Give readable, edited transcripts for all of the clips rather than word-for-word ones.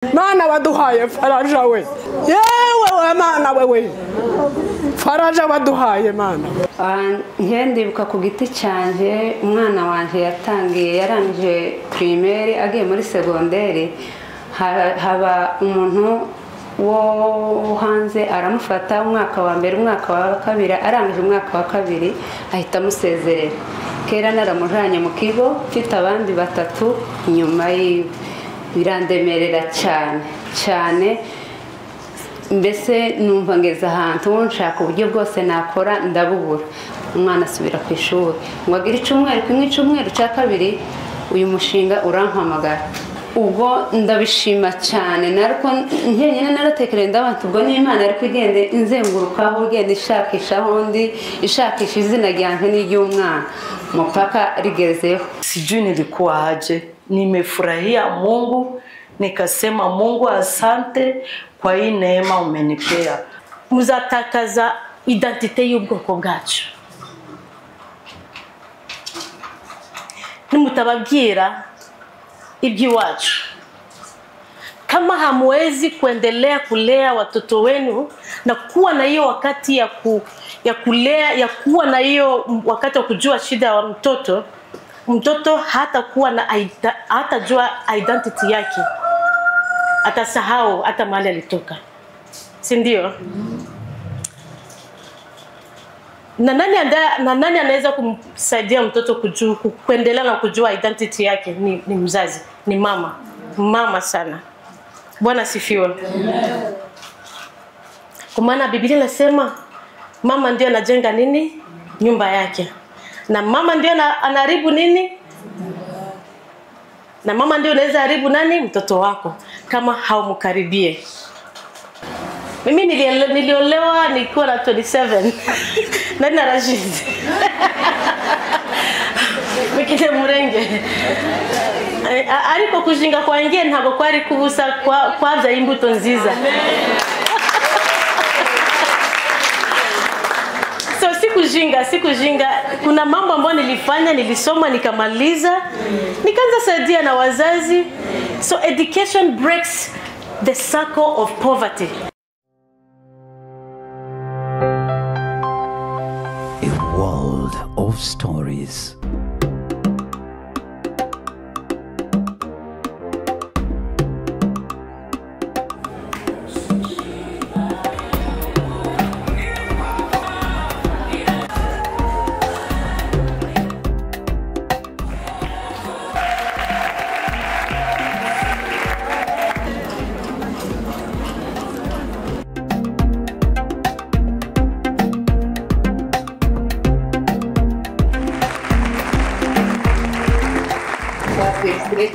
Mana waduhaye faraja we. Yewe mana wewe. Faraja waduhaye mana. Ndibuka ku giti cyanje umwana wanje yatangiye yarangije primaire agiye muri secondaire haba umuntu wo hanze aramufata umwaka wa mbere umwaka wa kabiri arangije umwaka wa kabiri ahita musezerera kera naramujanye mu kigo mfite abandi batatu nyuma birandemerera cyane mbese numva ngeze ahantu nshaka uburyo bwose nakora ndabubura umwana asubira ku ishuri ngo agire icyumweru cya kabiri uyu mushinga urampamagara ubwo ndabishima cyane nariko nkenyene naratekereye ndabantu ubwo n'Imana ariko igende inzengurukaho igende ishakishaho ndi ishakisha izina ryanje n'iry'umwana mpaka rigezeho. Sijui nilikuwa aje, nimefurahia Mungu nikasema Mungu asante kwa hii neema umenipea. Muzatakaza identite y'ubwoko bwacu nimutababwira iby'iwacu. Kama hamwezi kuendelea kulea watoto wenu na kuwa na hiyo wakati ya kulea ya kuwa na hiyo wakati wa kujua shida wa mtoto hatakuwa na hatajua identity yake, atasahau hata mahali alitoka, si ndio? Na nani anaweza kumsaidia mtoto kuendelea na kujua identity yake? Ni mzazi, ni mama sana. Bwana sifiwe. Kwa maana Biblia inasema mama ndio anajenga nini? Nyumba yake. Na mama ndio anaharibu nini? Na mama ndio anaweza haribu nani? Mtoto wako kama haumkaribie. Mimi niliolewa nikiwa na 27. Nani na Rashid? Mikile murenge. Ariko kujinga kwa ngiye ntabwo kwari kubusa kwaza imbuto nziza. So sikujinga. Kuna mambo ambayo nilifanya, nilisoma nikamaliza, nikaanza saidia na wazazi. So education breaks the circle of poverty. A world of stories.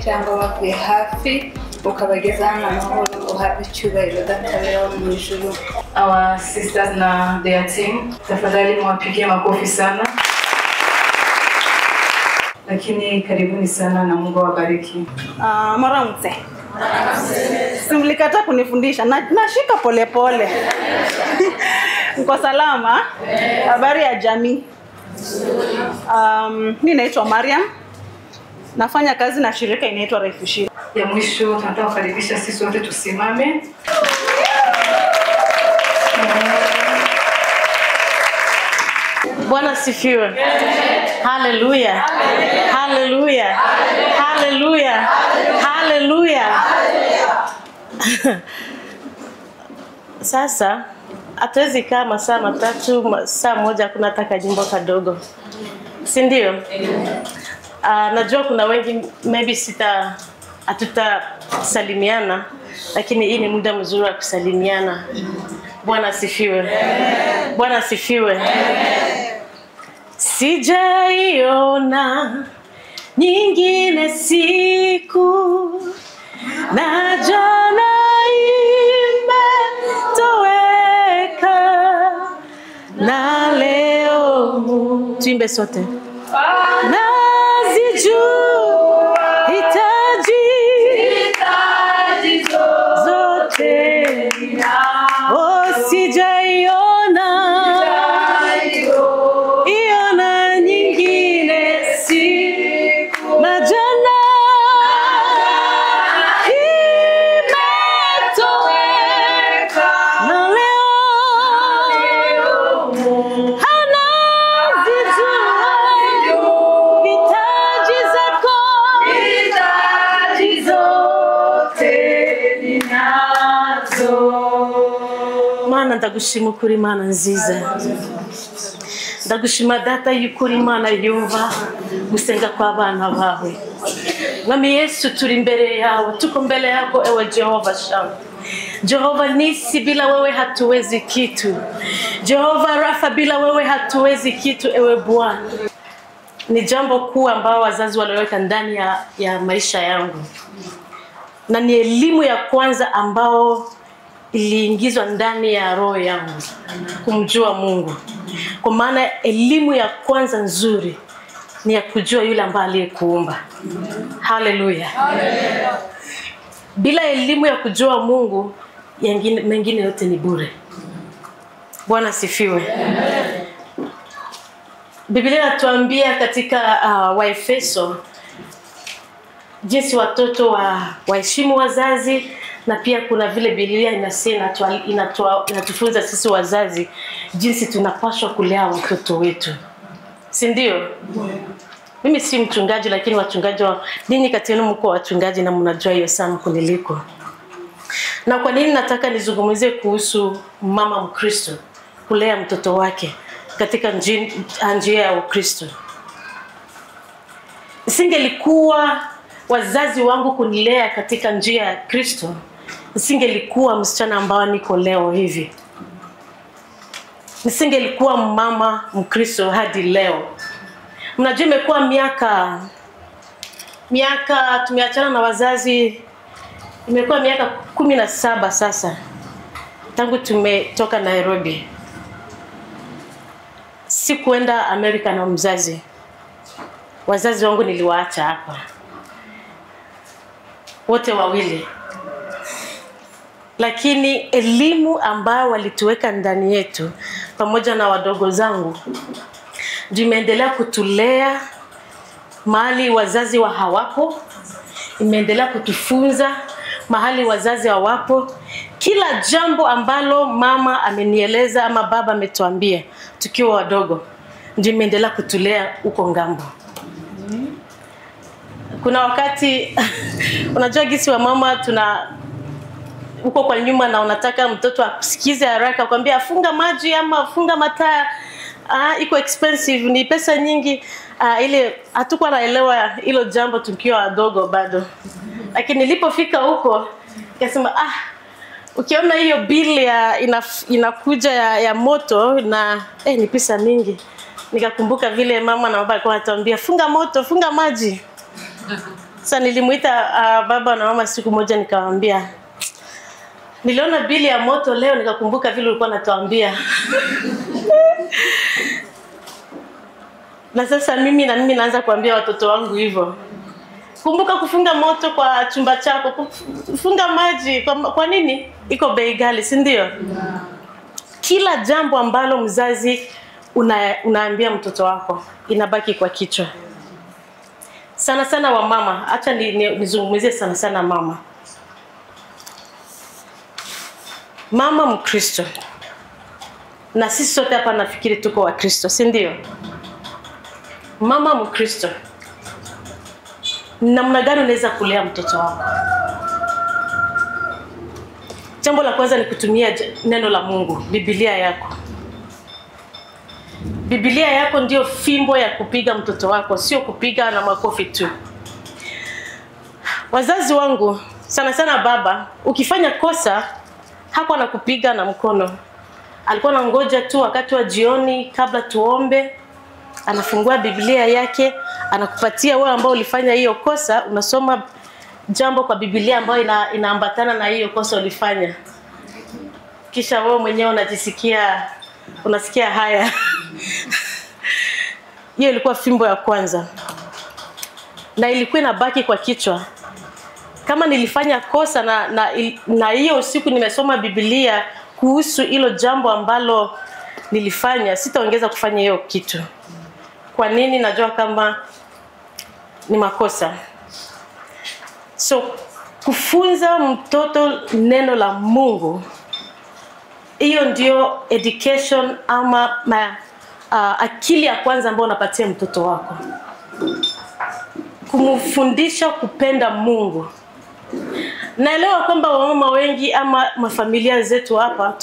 cyangwa bavuye hafi ukabageza hano amahoro uhabwa icyubahiro databera mu ijuru. Our sisters na their team, tafadhali mwapigie makofi sana. Lakini karibuni sana na Mungu awabariki. Maramutse. Simlikata kunifundisha nashika polepole. Mko salama? Habari ya jamii? Mimi naitwa Mariam. Nafanya kazi na shirika inaitwa Refugee. Ya mwisho tunataka kukaribisha sisi wote tusimame. Bwana sifiwe. Hallelujah. Hallelujah. Hallelujah. Hallelujah. Sasa hatuwezi kaa masaa matatu, saa moja kuna taka jimbo kadogo. Si ndio? Najua kuna wengi maybe hatutasalimiana, lakini hii ni muda mzuri wa kusalimiana. Bwana sifiwe. Bwana sifiwe. Sijaiona nyingine siku na jana imetoweka na leo tuimbe sote. Nazijua hitaji zote. Oh, sijaiona nyingine siku na jana imetoweka Mana ndagushima kuri Mana nziza. Ndagushima data y'ukuri Mana yumva gusenga kw'abana bawe. Mwami Yesu turi mbele yawe, tuko mbele yako ewe Jehova Shamu. Jehova Nisi, bila wewe hatuwezi kitu. Jehova Rafa, bila wewe hatuwezi kitu ewe Bwana. Ni jambo kuu ambao wazazi waliweka ndani ya maisha yangu. Na ni elimu ya kwanza ambao iliingizwa ndani ya roho yangu, kumjua Mungu. Kwa maana elimu ya kwanza nzuri ni ya kujua yule ambaye aliyekuumba. Haleluya. Bila elimu ya kujua Mungu, mengine yote ni bure. Bwana sifiwe. Biblia inatuambia katika Waefeso jinsi watoto waheshimu wazazi, na pia kuna vile Biblia inasema inatufunza sisi wazazi jinsi tunapaswa kulea watoto wetu. Si ndio? Mimi si mchungaji, lakini wachungaji ninyi kati yenu mko wachungaji na mnajua hiyo sana kuniliko. Na kwa nini nataka nizungumzie kuhusu mama Mkristo kulea mtoto wake katika njia ya Ukristo? Isingelikuwa wazazi wangu kunilea katika njia ya Kristo, nisingelikuwa msichana ambao niko leo hivi. Nisingelikuwa mama Mkristo hadi leo. Mnajua imekuwa miaka tumeachana na wazazi, imekuwa miaka 17 sasa tangu tumetoka Nairobi. Sikuenda Amerika na mzazi. Wazazi wangu niliwaacha hapa wote wawili. Lakini elimu ambayo walituweka ndani yetu pamoja na wadogo zangu ndio imeendelea kutulea mahali wazazi wa hawapo. Imeendelea kutufunza mahali wazazi hawapo. Kila jambo ambalo mama amenieleza ama baba ametuambia tukiwa wadogo ndio imeendelea kutulea huko ngambo. Kuna wakati unajua gisi wa mama uko kwa nyuma na unataka mtoto asikize haraka, kwambia funga maji ama funga mataa, iko expensive, ni pesa nyingi. Ile hatukuwa naelewa hilo jambo tukiwa wadogo bado. Lakini nilipofika huko nikasema ukiona hiyo bili inakuja ya moto na ni pesa mingi. Nikakumbuka vile mama na baba walikuwa wanatuambia funga moto, funga maji. Sasa nilimuita baba na mama siku moja nikawaambia, niliona bili ya moto leo, nikakumbuka vile ulikuwa unatuambia. Na sasa mimi naanza kuambia watoto wangu hivyo. Kumbuka kufunga moto kwa chumba chako, kufunga maji. Kwa nini? Iko bei ghali, si ndio? Kila jambo ambalo mzazi unaambia mtoto wako inabaki kwa kichwa. Sana sana wa mama, acha nizungumzie sana sana mama. Mama Mkristo. Na sisi sote hapa nafikiri tuko wa Kristo, si ndio? Mama Mkristo. Namna gani unaweza kulea mtoto wako? Jambo la kwanza ni kutumia neno la Mungu, Biblia yako. Biblia yako ndio fimbo ya kupiga mtoto wako, sio kupiga na makofi tu. Wazazi wangu, sana sana baba, ukifanya kosa hakuwa anakupiga na mkono. Alikuwa anangoja tu wakati wa jioni kabla tuombe, anafungua Biblia yake, anakupatia wewe ambao ulifanya hiyo kosa, unasoma jambo kwa Biblia ambayo inaambatana na hiyo kosa ulifanya. Kisha wewe mwenyewe unasikia haya. Hiyo ilikuwa fimbo ya kwanza. Na ilikuwa inabaki kwa kichwa. Kama nilifanya kosa na hiyo usiku nimesoma Biblia kuhusu hilo jambo ambalo nilifanya, sitaongeza kufanya hiyo kitu. Kwa nini? Najua kama ni makosa. So kufunza mtoto neno la Mungu, hiyo ndio education ama akili ya kwanza ambayo unapatia mtoto wako. Kumfundisha kupenda Mungu Naelewa kwamba wamama wengi ama mafamilia zetu hapa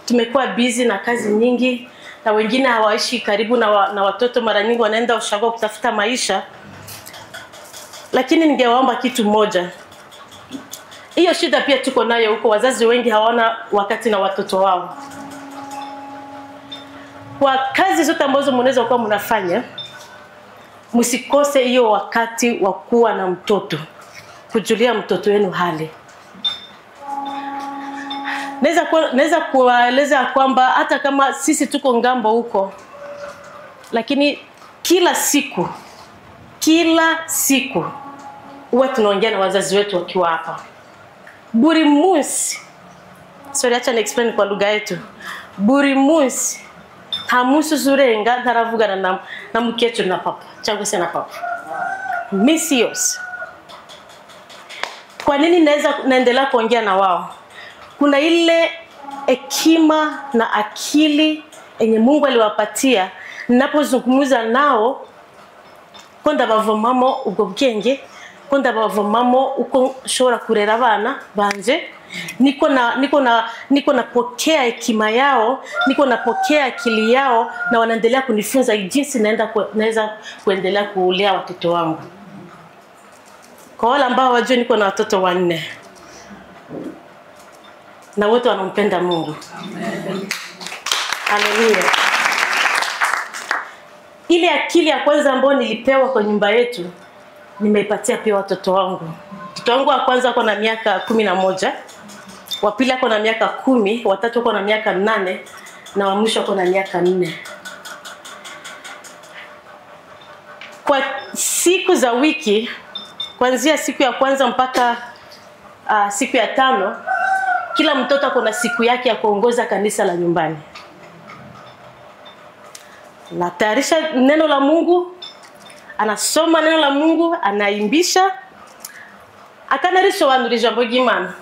tumekuwa busy na kazi nyingi, na wengine hawaishi karibu na watoto, mara nyingi wanaenda ushago kutafuta maisha. Lakini ningewaomba kitu moja. Hiyo shida pia tuko nayo huko, wazazi wengi hawana wakati na watoto wao. Kwa kazi zote ambazo mnaweza kuwa mnafanya, msikose hiyo wakati wa kuwa na mtoto, kujulia mtoto wenu hali. Naweza kuwaeleza kwamba hata kama sisi tuko ngambo huko, lakini kila siku huwa tunaongea na wazazi wetu wakiwa hapa. Buri munsi, sorry, acha ni-explain kwa lugha yetu. Buri munsi hamusu zurenga ndaravugana na mkechu na papa, changu sena papa. Misios. Kwa nini naendelea kuongea na wao? Kuna ile hekima na akili yenye Mungu aliwapatia. Ninapozungumza nao, konda bavomamo ubwo bwenge, konda bavomamo uko shora kurera abana banje. Niko napokea hekima yao, niko napokea akili yao, na wanaendelea kunifunza jinsi naweza kuendelea kulea watoto wangu. Kwa wale ambao wajua niko na watoto 4. Na wote wanampenda Mungu. Amen. Haleluya. Ile akili ya kwanza ambayo nilipewa kwa nyumba yetu, nimeipatia pia watoto wangu. Mtoto wangu wa kwanza ako na miaka 11, wa pili ako na miaka 10, wa tatu ako na miaka 8, na wa mwisho ako na miaka 4. Kwa siku za wiki, kuanzia siku ya kwanza mpaka siku ya 5, kila mtoto ako na siku yake ya kuongoza kanisa la nyumbani. Natayarisha neno la Mungu, anasoma neno la Mungu, anaimbisha, akanarisho wanuri jambo gimana,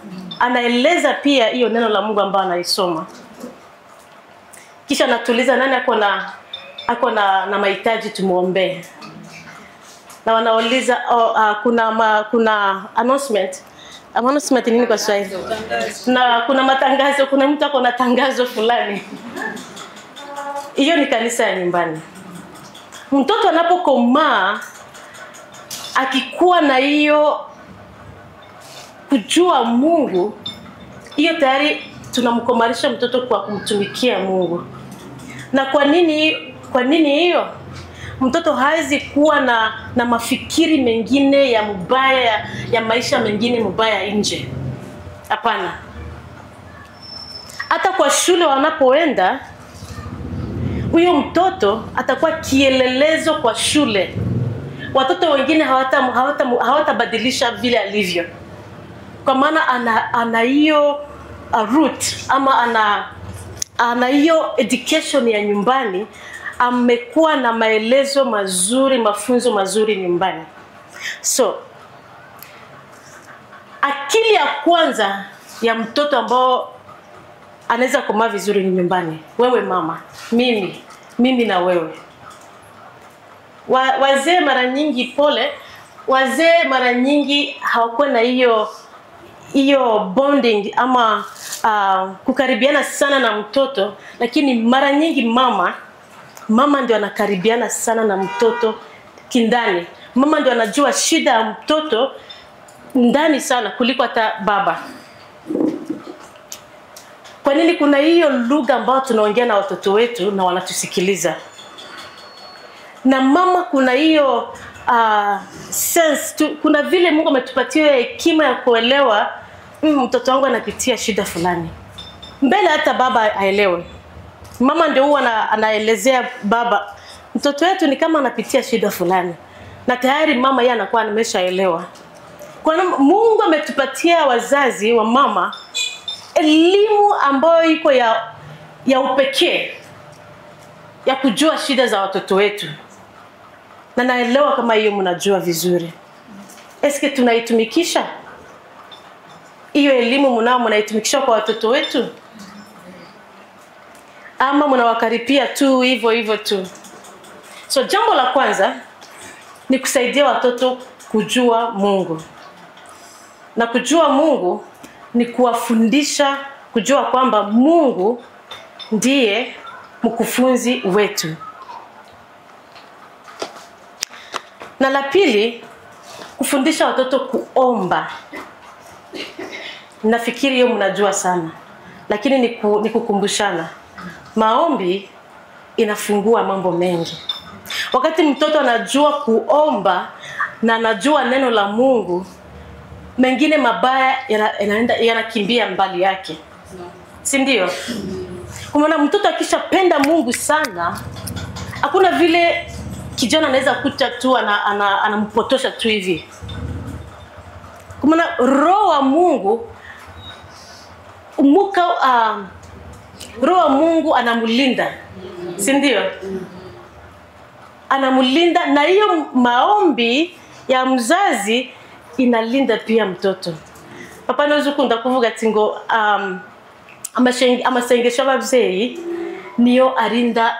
anaeleza pia hiyo neno la Mungu ambao anaisoma. Kisha natuliza nani ako na mahitaji tumuombe. Na wanauliza kuna announcement nini kwa Swahili? Na kuna matangazo, kuna mtu ako na tangazo fulani. Hiyo ni kanisa ya nyumbani. Mtoto anapokomaa akikuwa na hiyo kujua Mungu, hiyo tayari tunamkomarisha mtoto kwa kumtumikia Mungu. Na kwa nini hiyo? Mtoto hawezi kuwa na mafikiri mengine ya mubaya, ya maisha mengine mubaya nje. Hapana. Hata kwa shule wanapoenda, huyo mtoto atakuwa kielelezo kwa shule. Watoto wengine hawatabadilisha vile alivyo. Kwa maana ana hiyo root, ama ana hiyo education ya nyumbani. Amekuwa na maelezo mazuri, mafunzo mazuri nyumbani. So, akili ya kwanza ya mtoto ambao anaweza kumaa vizuri ni nyumbani. Wewe mama, mimi na wewe. Wazee mara nyingi wazee mara nyingi hawakuwa na hiyo bonding ama kukaribiana sana na mtoto, lakini mara nyingi mama ndio anakaribiana sana na mtoto kindani. Mama ndio anajua shida ya mtoto ndani sana kuliko hata baba. Kwa nini? Kuna hiyo lugha ambayo tunaongea na watoto wetu na wanatusikiliza. Na mama kuna hiyo sense kuna vile Mungu ametupatia hekima ya kuelewa mtoto wangu anapitia shida fulani. Mbele hata baba aelewe. Mama ndio huwa anaelezea baba, mtoto wetu ni kama anapitia shida fulani. Na tayari mama yeye anakuwa ameshaelewa. Kwa nini Mungu ametupatia wazazi wa mama elimu ambayo iko ya upekee ya kujua shida za watoto wetu. Na naelewa kama hiyo mnajua vizuri. Eske tunaitumikisha? Hiyo elimu mnaitumikisha kwa watoto wetu? Ama mnawakaripia tu hivyo tu? So jambo la kwanza ni kusaidia watoto kujua Mungu. Na kujua Mungu ni kuwafundisha kujua kwamba Mungu ndiye mkufunzi wetu. Na la pili, kufundisha watoto kuomba. Nafikiri hiyo mnajua sana, lakini ni kukumbushana. Maombi inafungua mambo mengi. Wakati mtoto anajua kuomba na anajua neno la Mungu, mengine mabaya yanakimbia mbali yake. Si ndio? Kwa maana mtoto akishapenda Mungu sana, hakuna vile kijana anaweza kuta tu anampotosha tu hivi. Kwa maana roho wa Mungu roho wa Mungu anamlinda. Si ndio? Anamlinda, na hiyo maombi ya mzazi inalinda pia mtoto. Papa nozu kunda kuvuga tingo amasengesho y'abavyeyi niyo arinda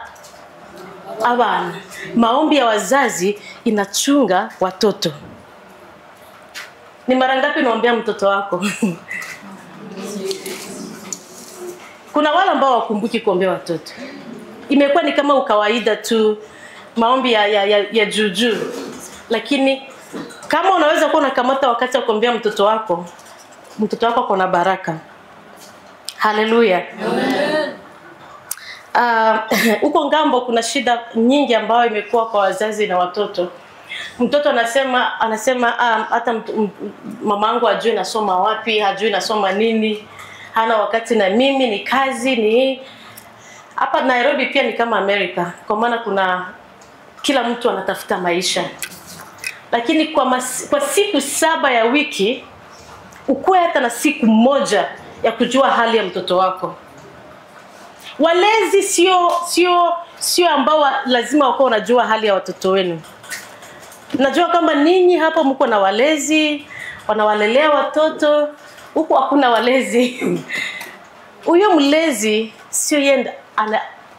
abana. Maombi ya wazazi inachunga watoto. Ni mara ngapi unaombea mtoto wako? Kuna wale ambao wakumbuki kuombea watoto. Imekuwa ni kama ukawaida tu, maombi ya juju. Lakini kama unaweza kuwa unakamata wakati wa kuombea mtoto wako kuna baraka. Haleluya. Huko ngambo kuna shida nyingi ambayo imekuwa kwa wazazi na watoto. Mtoto anasema hata mamangu hajui nasoma wapi, hajui nasoma nini, hana wakati na mimi, ni kazi ni hapa Nairobi pia ni kama Amerika, kwa maana kuna kila mtu anatafuta maisha. Lakini kwa siku 7 ya wiki ukuwe hata na siku moja ya kujua hali ya mtoto wako. Walezi sio ambao lazima wako wanajua hali ya watoto wenu. Najua kama ninyi hapo mko na walezi, wanawalelea watoto, huko hakuna walezi. Huyo mlezi sio yeye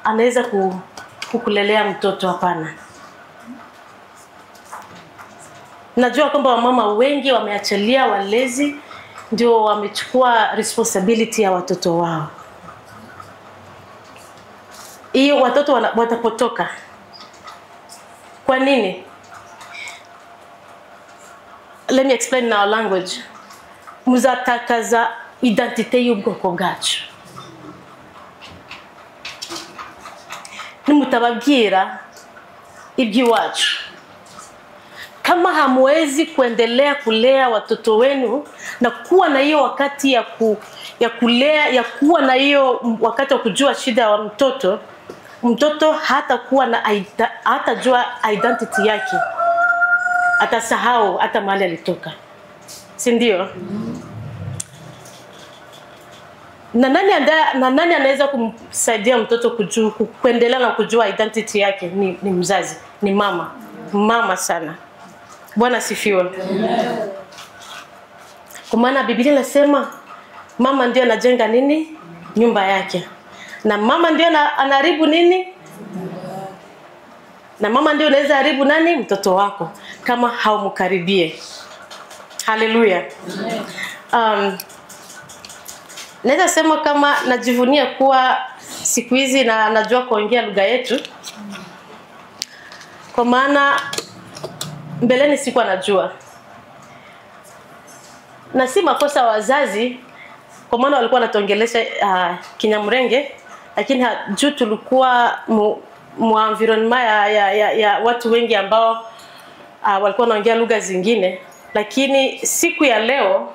anaweza kukulelea mtoto, hapana. Najua kwamba wamama wengi wameachilia walezi ndio wamechukua responsibility ya watoto wao. Hiyo watoto watapotoka. Kwa nini? Let me explain in our language. Muzatakaza identite y'ubwoko bwacu. Nimutababwira iby'iwacu. Kama hamwezi kuendelea kulea watoto wenu na kuwa na hiyo wakati ya kulea, ya kuwa na hiyo wakati wa kujua shida wa mtoto hatajua identity yake. Atasahau hata mahali alitoka. Si ndio? Na nani anaweza kumsaidia mtoto kuendelea na kujua identity yake? Ni mzazi, ni mama. Mama sana. Bwana sifiwe. Kwa maana Biblia inasema mama ndio anajenga nini? Nyumba yake. Na mama ndio anaharibu nini? Na mama ndio anaweza haribu nani? Mtoto wako, kama haumkaribie. Haleluya. Naweza sema kama najivunia kuwa siku hizi na najua kuongea lugha yetu. Kwa maana mbeleni sikuwa najua. Na si makosa wazazi, kwa maana walikuwa wanatuongelesha Kinyamurenge, lakini juu tulikuwa mu environment ya watu wengi ambao walikuwa wanaongea lugha zingine. Lakini siku ya leo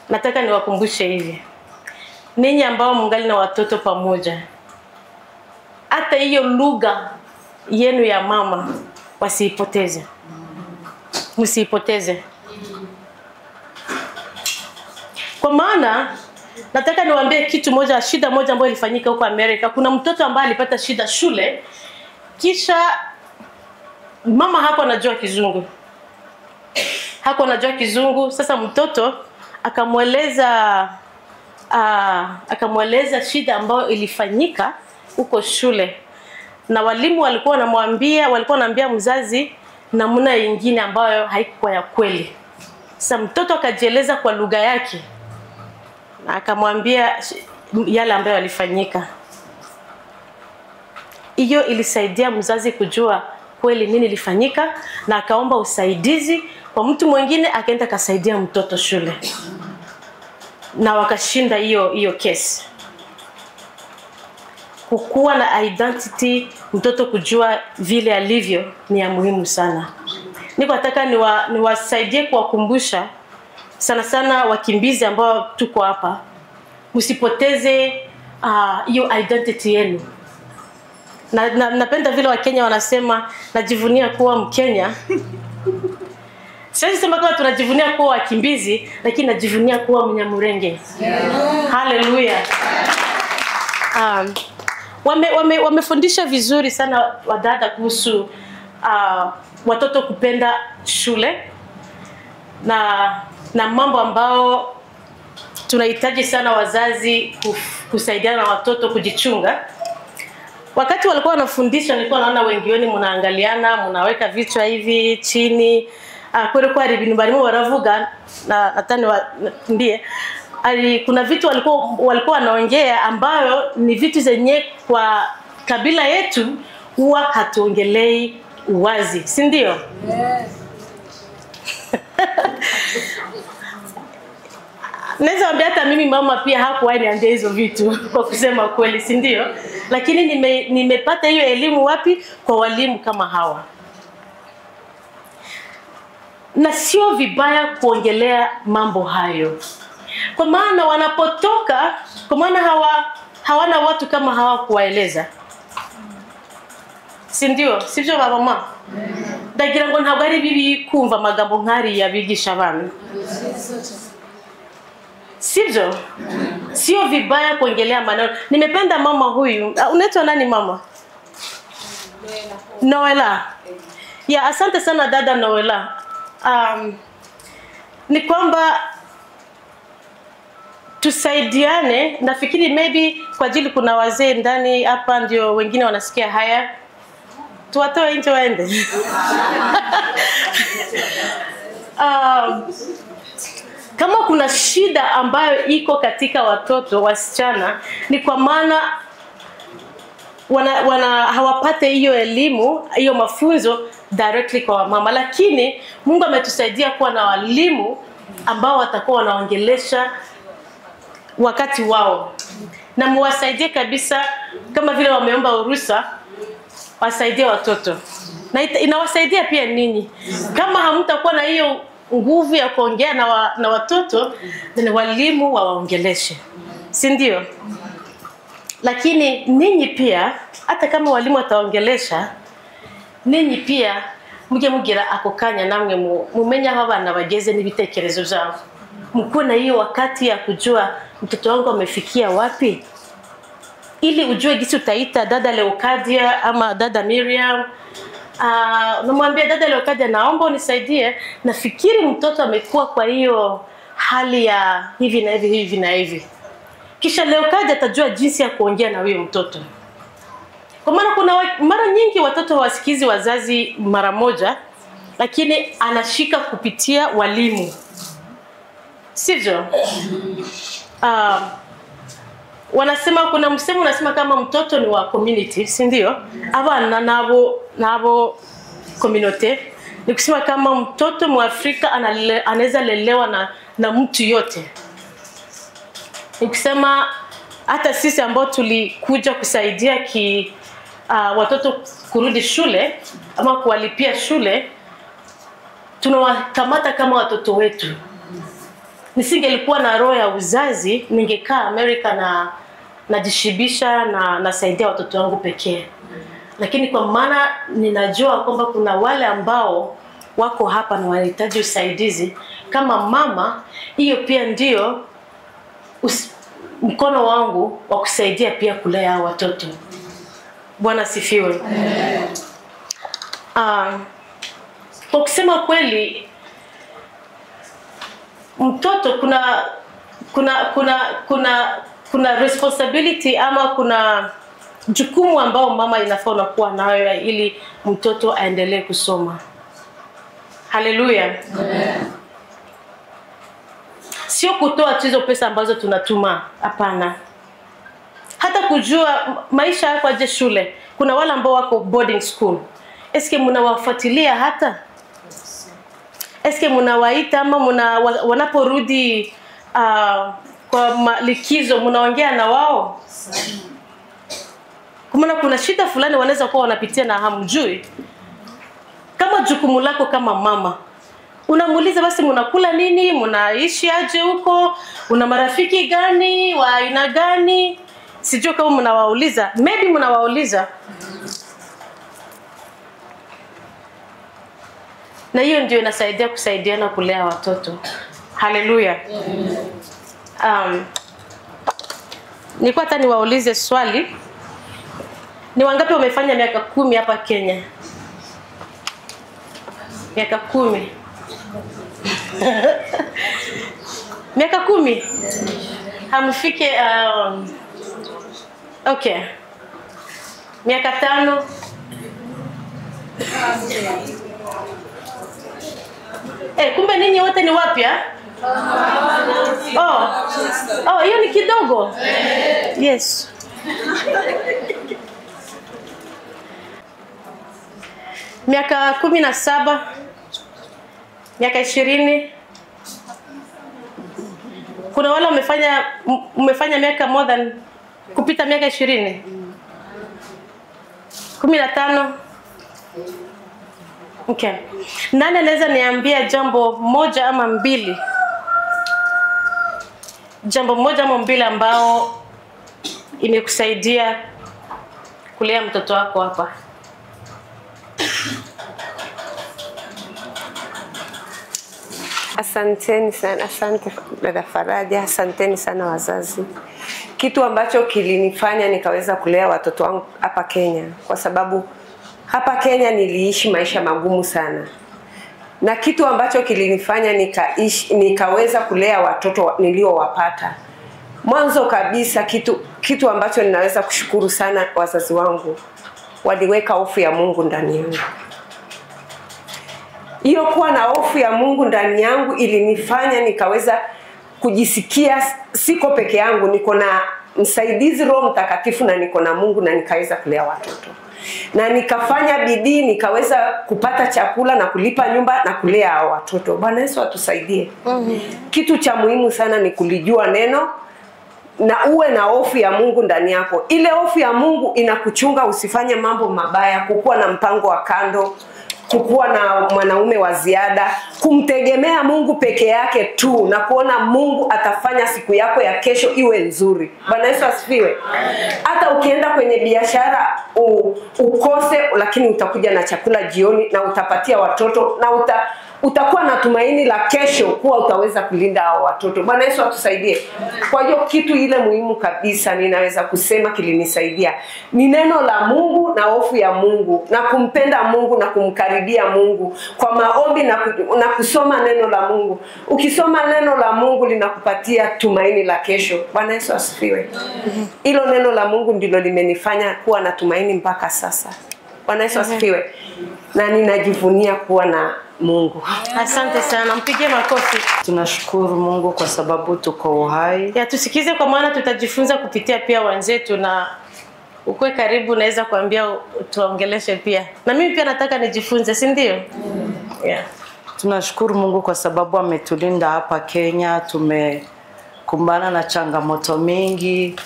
nataka niwakumbushe hivi. Ninyi ambao mungali na watoto pamoja, hata hiyo lugha yenu ya mama wasiipoteze. Msiipoteze. Kwa maana nataka niwaambie kitu moja, shida moja ambayo ilifanyika huko Amerika. Kuna mtoto ambaye alipata shida shule, kisha mama hapo anajua Kizungu. Sasa mtoto akamweleza shida ambayo ilifanyika huko shule. Na walimu walikuwa wanaambia mzazi namna nyingine ambayo haikuwa ya kweli. Sasa mtoto akajieleza kwa lugha yake na akamwambia yale ambayo alifanyika. Hiyo ilisaidia mzazi kujua kweli nini ilifanyika, na akaomba usaidizi kwa mtu mwingine, akaenda kasaidia mtoto shule. Na wakashinda hiyo kesi. Kukuwa na identity, mtoto kujua vile alivyo ni ya muhimu sana. Niko nataka niwasaidie kuwakumbusha sana sana wakimbizi ambao tuko hapa, msipoteze hiyo identity yenu. Napenda vile Wakenya wanasema najivunia kuwa Mkenya. Siwezi sema kama tunajivunia kuwa wakimbizi, lakini najivunia kuwa Mnyamulenge. Hallelujah. Wamefundisha vizuri sana wadada kuhusu watoto kupenda shule na mambo ambao tunahitaji sana wazazi kusaidiana na watoto kujichunga. Wakati walikuwa wanafundisha, nilikuwa naona wengi wenu mnaangaliana, mnaweka vichwa hivi chini. Kweli kwa ibintu barimo baravuga na natani ndiye kuna vitu walikuwa wanaongea ambayo ni vitu zenye kwa kabila yetu huwa hatuongelei uwazi, si ndio? Yes. Naweza ambia hata mimi mama pia hakuwahi niambia hizo vitu kwa kusema kweli, si ndio? Lakini nimepata hiyo elimu wapi? Kwa walimu kama hawa. Na sio vibaya kuongelea mambo hayo. Kwa maana wanapotoka, kwa maana hawana watu kama hawa kuwaeleza. Si ndio? Sivyo mama? Ndagira ngo ntabwo ari bibi kumva amagambo nkari yabigisha abantu. Sivyo? Sio vibaya kuongelea maneno. Nimependa mama huyu. Unaitwa nani mama? Noela. Ya, asante sana dada Noela. Ni kwamba tusaidiane. Nafikiri maybe kwa ajili kuna wazee ndani hapa ndio wengine wanasikia haya. Tuwatoe nje waende. Kama kuna shida ambayo iko katika watoto wasichana, ni kwa maana hawapate hiyo elimu, hiyo mafunzo directly kwa mama. Lakini Mungu ametusaidia kuwa na walimu ambao watakuwa wanaongelesha wakati wao. Na muwasaidie kabisa, kama vile wameomba uruhusa, wasaidie watoto. Na inawasaidia pia ninyi. Kama hamtakuwa na hiyo nguvu ya kuongea na watoto, then walimu wawaongeleshe. Si ndio? Lakini ninyi pia, hata kama walimu wataongelesha, ninyi pia mujye mugira ako kanya namwe mumenya aho abana bageze n'ibitekerezo byabo. Mkuwe na hiyo wakati ya kujua mtoto wangu amefikia wapi, ili ujue jinsi utaita dada Leocadia ama dada Miriam. Namwambia dada Leocadia, naomba unisaidie, nafikiri mtoto amekuwa kwa hiyo hali ya hivi na hivi hivi na hivi. Kisha Leocadia atajua jinsi ya kuongea na huyo mtoto. Kwa maana kuna mara nyingi watoto hawasikizi wazazi mara moja, lakini anashika kupitia walimu. Sivyo? Wanasema, kuna msemo unasema kama mtoto ni wa community, si ndio? Abana nabo community. Ni kusema kama mtoto Mwafrika anaweza lelewa na mtu yote. Ni kusema hata sisi ambao tulikuja kusaidia watoto kurudi shule ama kuwalipia shule, tunawakamata kama watoto wetu. Nisingelikuwa na roho ya uzazi, ningekaa Amerika najishibisha na nasaidia watoto wangu pekee. Lakini kwa maana ninajua kwamba kuna wale ambao wako hapa na wanahitaji usaidizi kama mama, hiyo pia ndio mkono wangu wa kusaidia pia kulea watoto. Bwana sifiwe. Kwa kusema kweli, mtoto kuna responsibility ama kuna jukumu ambao mama inafaa kuwa nayo ili mtoto aendelee kusoma. Haleluya. sio kutoa hizo pesa ambazo tunatuma, hapana. Hata kujua maisha yako aje shule. Kuna wale ambao wako boarding school. Eske mnawafuatilia hata? Eske mnawaita ama wanaporudi kwa likizo mnaongea na wao? Kama kuna shida fulani wanaweza kuwa wanapitia na hamjui. Kama jukumu lako kama mama, unamuuliza basi mnakula nini, mnaishi aje huko, una marafiki gani, wa aina gani? Sijui kama mnawauliza, maybe mnawauliza. Na hiyo ndio inasaidia kusaidiana kulea watoto. Haleluya. Nilikuwa hata niwaulize swali. Ni wangapi wamefanya miaka 10 hapa Kenya? Miaka 10. Miaka 10? Hamfike okay. Miaka 5. Kumbe ninyi wote ni wapya? Hiyo ni kidogo. Yes. Miaka 17, miaka 20. Kuna wale umefanya miaka more than kupita miaka 20. 15. Okay. Nani anaweza niambia jambo moja ama mbili? Jambo moja ama mbili ambao imekusaidia kulea mtoto wako hapa? Asanteni sana, asante dada Faraja, asanteni sana wazazi. Kitu ambacho kilinifanya nikaweza kulea watoto wangu hapa Kenya, kwa sababu hapa Kenya niliishi maisha magumu sana. Na kitu ambacho kilinifanya nikaweza kulea watoto niliowapata. Mwanzo kabisa kitu ambacho ninaweza kushukuru sana wazazi wangu, waliweka hofu ya Mungu ndani yangu. Hiyo kuwa na hofu ya Mungu ndani yangu ilinifanya nikaweza kujisikia siko peke yangu, niko na msaidizi Roho Mtakatifu na niko na Mungu, na nikaweza kulea watoto. Na nikafanya bidii, nikaweza kupata chakula na kulipa nyumba na kulea hao watoto. Bwana Yesu atusaidie. Kitu cha muhimu sana ni kulijua neno na uwe na hofu ya Mungu ndani yako. Ile hofu ya Mungu inakuchunga usifanye mambo mabaya, kukuwa na mpango wa kando, kukuwa na mwanaume wa ziada, kumtegemea Mungu peke yake tu na kuona Mungu atafanya siku yako ya kesho iwe nzuri. Bwana Yesu asifiwe. Hata ukienda kwenye biashara ukose, lakini utakuja na chakula jioni na utapatia watoto na utakuwa na tumaini la kesho kuwa utaweza kulinda hao watoto. Bwana Yesu atusaidie. Kwa hiyo kitu ile muhimu kabisa ninaweza kusema kilinisaidia ni neno la Mungu na hofu ya Mungu na kumpenda Mungu na kumkaribia Mungu kwa maombi na kusoma neno la Mungu. Ukisoma neno la Mungu linakupatia tumaini la kesho. Bwana Yesu asifiwe. Hilo neno la Mungu ndilo limenifanya kuwa na tumaini mpaka sasa. Bwana Yesu asifiwe. Na ninajivunia kuwa na Mungu. Asante sana, mpigie makofi. Tunashukuru Mungu kwa sababu tuko uhai. Tusikize kwa maana tutajifunza kupitia pia wenzetu, na ukwe karibu naweza kuambia tuongeleshe pia. Na mimi pia nataka nijifunze, si ndio? Tunashukuru Mungu kwa sababu ametulinda hapa Kenya. Tumekumbana na changamoto mingi,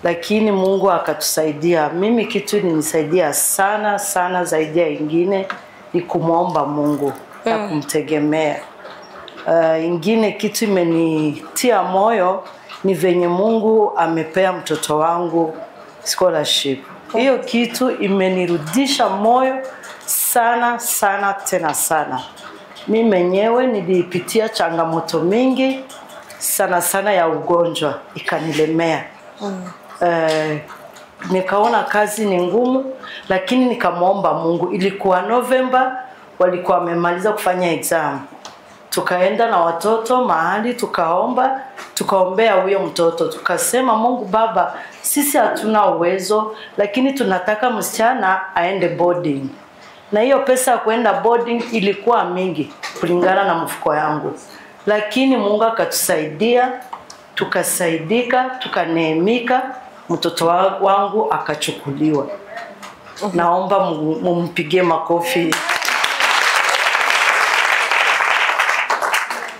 lakini Mungu akatusaidia. Mimi kitu nilisaidia sana sana zaidi ya ingine ni kumuomba Mungu na kumtegemea. Ingine kitu imenitia moyo ni venye Mungu amepea mtoto wangu scholarship. Hiyo kitu imenirudisha moyo sana sana tena sana. Mimi mwenyewe nilipitia changamoto mingi sana sana ya ugonjwa ikanilemea. Nikaona kazi ni ngumu, lakini nikamuomba Mungu. Ilikuwa November, walikuwa wamemaliza kufanya exam. Tukaenda na watoto mahali tukaombea huyo mtoto. Tukasema Mungu Baba, sisi hatuna uwezo, lakini tunataka msichana aende boarding. Na hiyo pesa ya kuenda boarding ilikuwa mingi kulingana na mfuko yangu. lakini Mungu akatusaidia, tukasaidika, tukaneemika, mtoto wangu akachukuliwa. Naomba mumpigie makofi.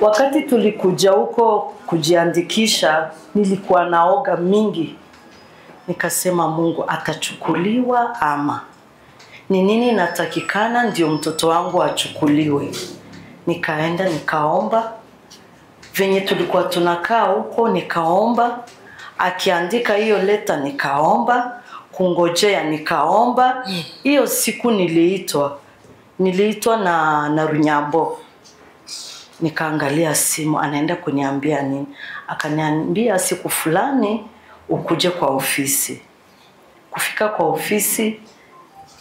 Wakati tulikuja huko kujiandikisha, nilikuwa naoga mingi. Nikasema Mungu atachukuliwa ama ni nini natakikana ndio mtoto wangu achukuliwe. Nikaenda nikaomba. Venye tulikuwa tunakaa huko nikaomba. Akiandika hiyo leta nikaomba. Kungojea nikaomba. Hiyo siku niliitwa na Runyambo. Nikaangalia simu, anaenda kuniambia nini. Akaniambia siku fulani ukuje kwa ofisi. Kufika kwa ofisi,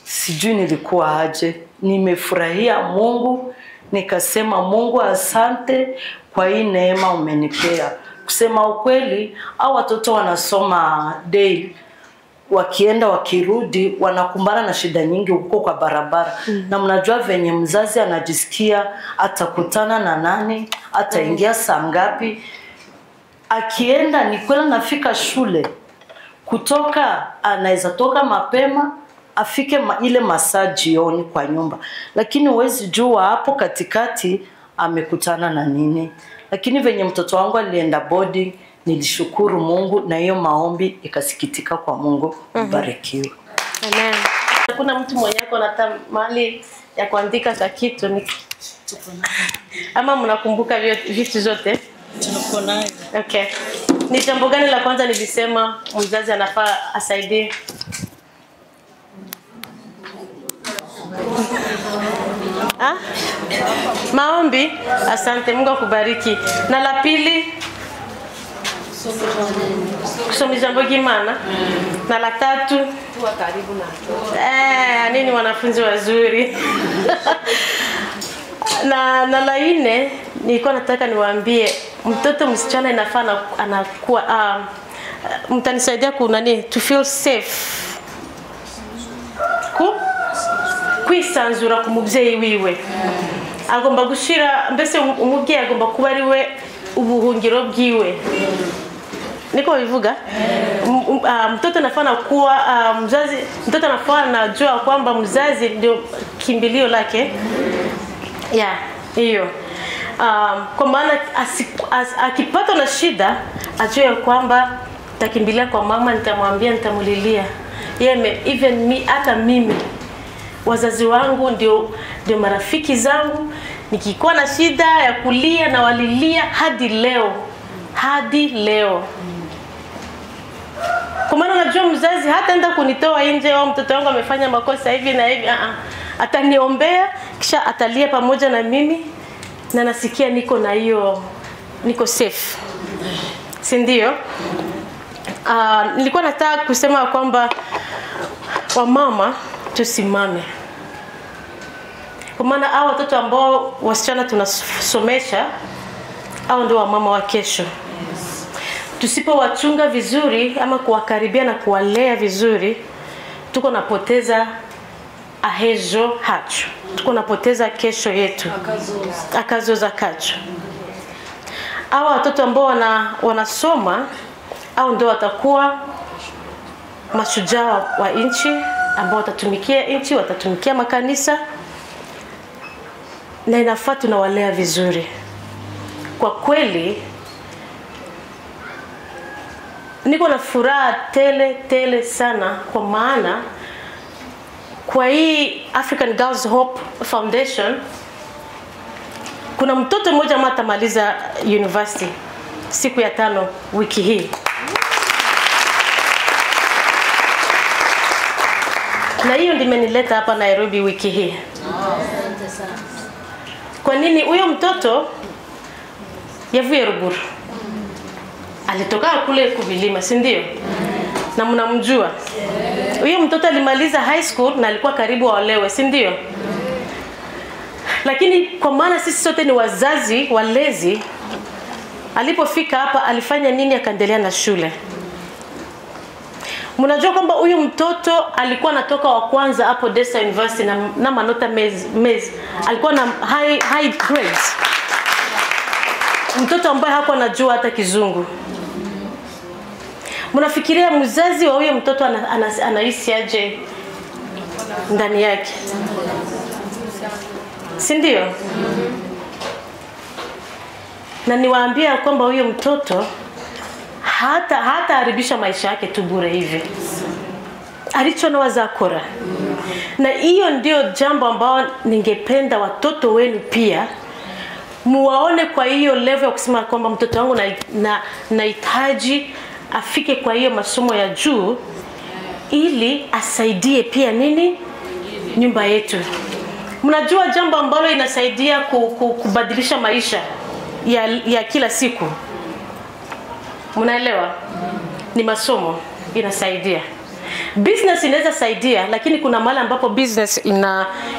sijui nilikuwa aje. Nimefurahia Mungu, nikasema Mungu asante kwa hii neema umenipea. Kusema ukweli, hao watoto wanasoma daily, wakienda wakirudi wanakumbana na shida nyingi huko kwa barabara. Na mnajua venye mzazi anajisikia atakutana na nani, ataingia saa ngapi. Akienda ni kweli nafika shule, kutoka anaweza toka mapema afike ile masaa jioni kwa nyumba, lakini huwezi jua hapo katikati amekutana na nini. Lakini venye mtoto wangu alienda boarding, nilishukuru Mungu na hiyo maombi ikasikitika kwa Mungu. Mbarikiwe. Amen. Kuna mtu mwenye ako na tamali ya kuandika ka kitu ni ama mnakumbuka vitu zote? Tuko nayo. Okay. Ni jambo gani la kwanza nilisema mzazi anafaa asaidie? Maombi. Asante, Mungu akubariki. Na la pili kusoma jambo gimana. Na la tatu kuwa karibu na nini wanafunzi wazuri. na la nne nilikuwa nataka niwaambie mtoto msichana inafaa anakuwa mtanisaidia kunani to feel safe. Kwisanzura ku mubyeyi wiwe. Agomba gushira mbese umubyeyi agomba kuba ari we ubuhungiro bwiwe. Niko bivuga? Mtoto anafaa kuwa mzazi, mtoto anafaa anajua kwamba mzazi ndio kimbilio lake. Hiyo. Kwa maana akipata na shida ajue kwamba nitakimbilia kwa mama, nitamwambia, nitamulilia. Even me, hata mimi wazazi wangu ndio marafiki zangu. Nikikuwa na shida ya kulia na walilia hadi leo. Kwa maana najua mzazi hataenda kunitoa nje au mtoto wangu amefanya makosa hivi na hivi. Ataniombea kisha atalia pamoja na mimi na nasikia niko safe. Si ndio? Nilikuwa nataka kusema kwamba wamama tusimame. Kwa maana hao watoto ambao wasichana tunasomesha hao ndio wamama wa kesho. Tusipowachunga vizuri ama kuwakaribia na kuwalea vizuri, tuko napoteza ahejo hacho. Tuko napoteza kesho yetu. Akazoza kacho. Hao watoto ambao wanasoma au ndio watakuwa mashujaa wa nchi, ambao watatumikia nchi, watatumikia makanisa, na inafaa tunawalea vizuri. Kwa kweli niko na furaha tele sana, kwa maana kwa hii African Girls Hope Foundation kuna mtoto mmoja ambaye atamaliza university siku ya 5 wiki hii. Na hiyo ndio imenileta hapa Nairobi wiki hii. Kwa nini? Huyo mtoto yavuye Ruguru. Alitoka kule kuvilima, si ndio? Na mnamjua. Huyo mtoto alimaliza high school na alikuwa karibu aolewe, si ndio? Lakini kwa maana sisi sote ni wazazi, walezi, alipofika hapa alifanya nini? Akaendelea na shule. Mnajua kwamba huyu mtoto alikuwa anatoka wa kwanza hapo Desa University na manota mez. Alikuwa na high grades. mtoto ambaye hakuwa anajua hata Kizungu. Mnafikiria mzazi wa huyo mtoto anahisi aje ndani yake? Si ndio? Na niwaambia kwamba huyo mtoto hata haribisha maisha yake tu bure hivi. Alichonawaza kora. Na hiyo ndio jambo ambalo ningependa watoto wenu pia muwaone kwa hiyo level ya kusema kwamba mtoto wangu nahitaji afike kwa hiyo masomo ya juu ili asaidie pia nini nyumba yetu. Mnajua jambo ambalo inasaidia kubadilisha maisha ya kila siku. Mnaelewa? Ni masomo inasaidia. Business inaweza saidia, lakini kuna mahali ambapo business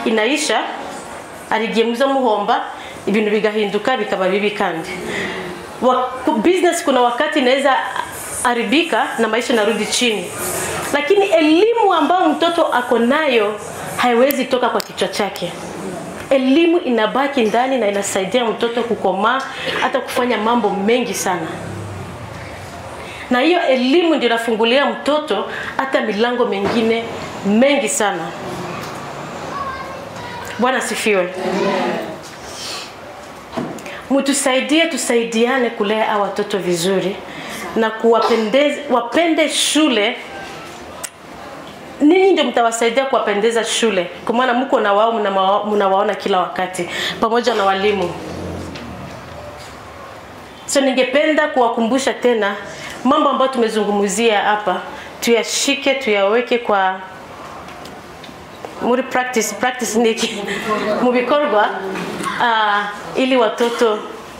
inaisha, aligemuza muhomba, ibintu bigahinduka bikaba bibi kandi. Business kuna wakati inaweza haribika na maisha narudi chini. Lakini elimu ambayo mtoto ako nayo haiwezi toka kwa kichwa chake. Elimu inabaki ndani na inasaidia mtoto kukomaa hata kufanya mambo mengi sana. Na hiyo elimu ndio inafungulia mtoto hata milango mengine mengi sana. Bwana sifiwe. Tusaidiane kulea hawa watoto vizuri na wapende shule. Ninyi ndio mtawasaidia kuwapendeza shule, kwa maana mko na wao mnawaona kila wakati pamoja na walimu. So ningependa kuwakumbusha tena mambo ambayo tumezungumzia hapa, tuyashike, tuyaweke kwa muri practice niki mubikorwa, ili watoto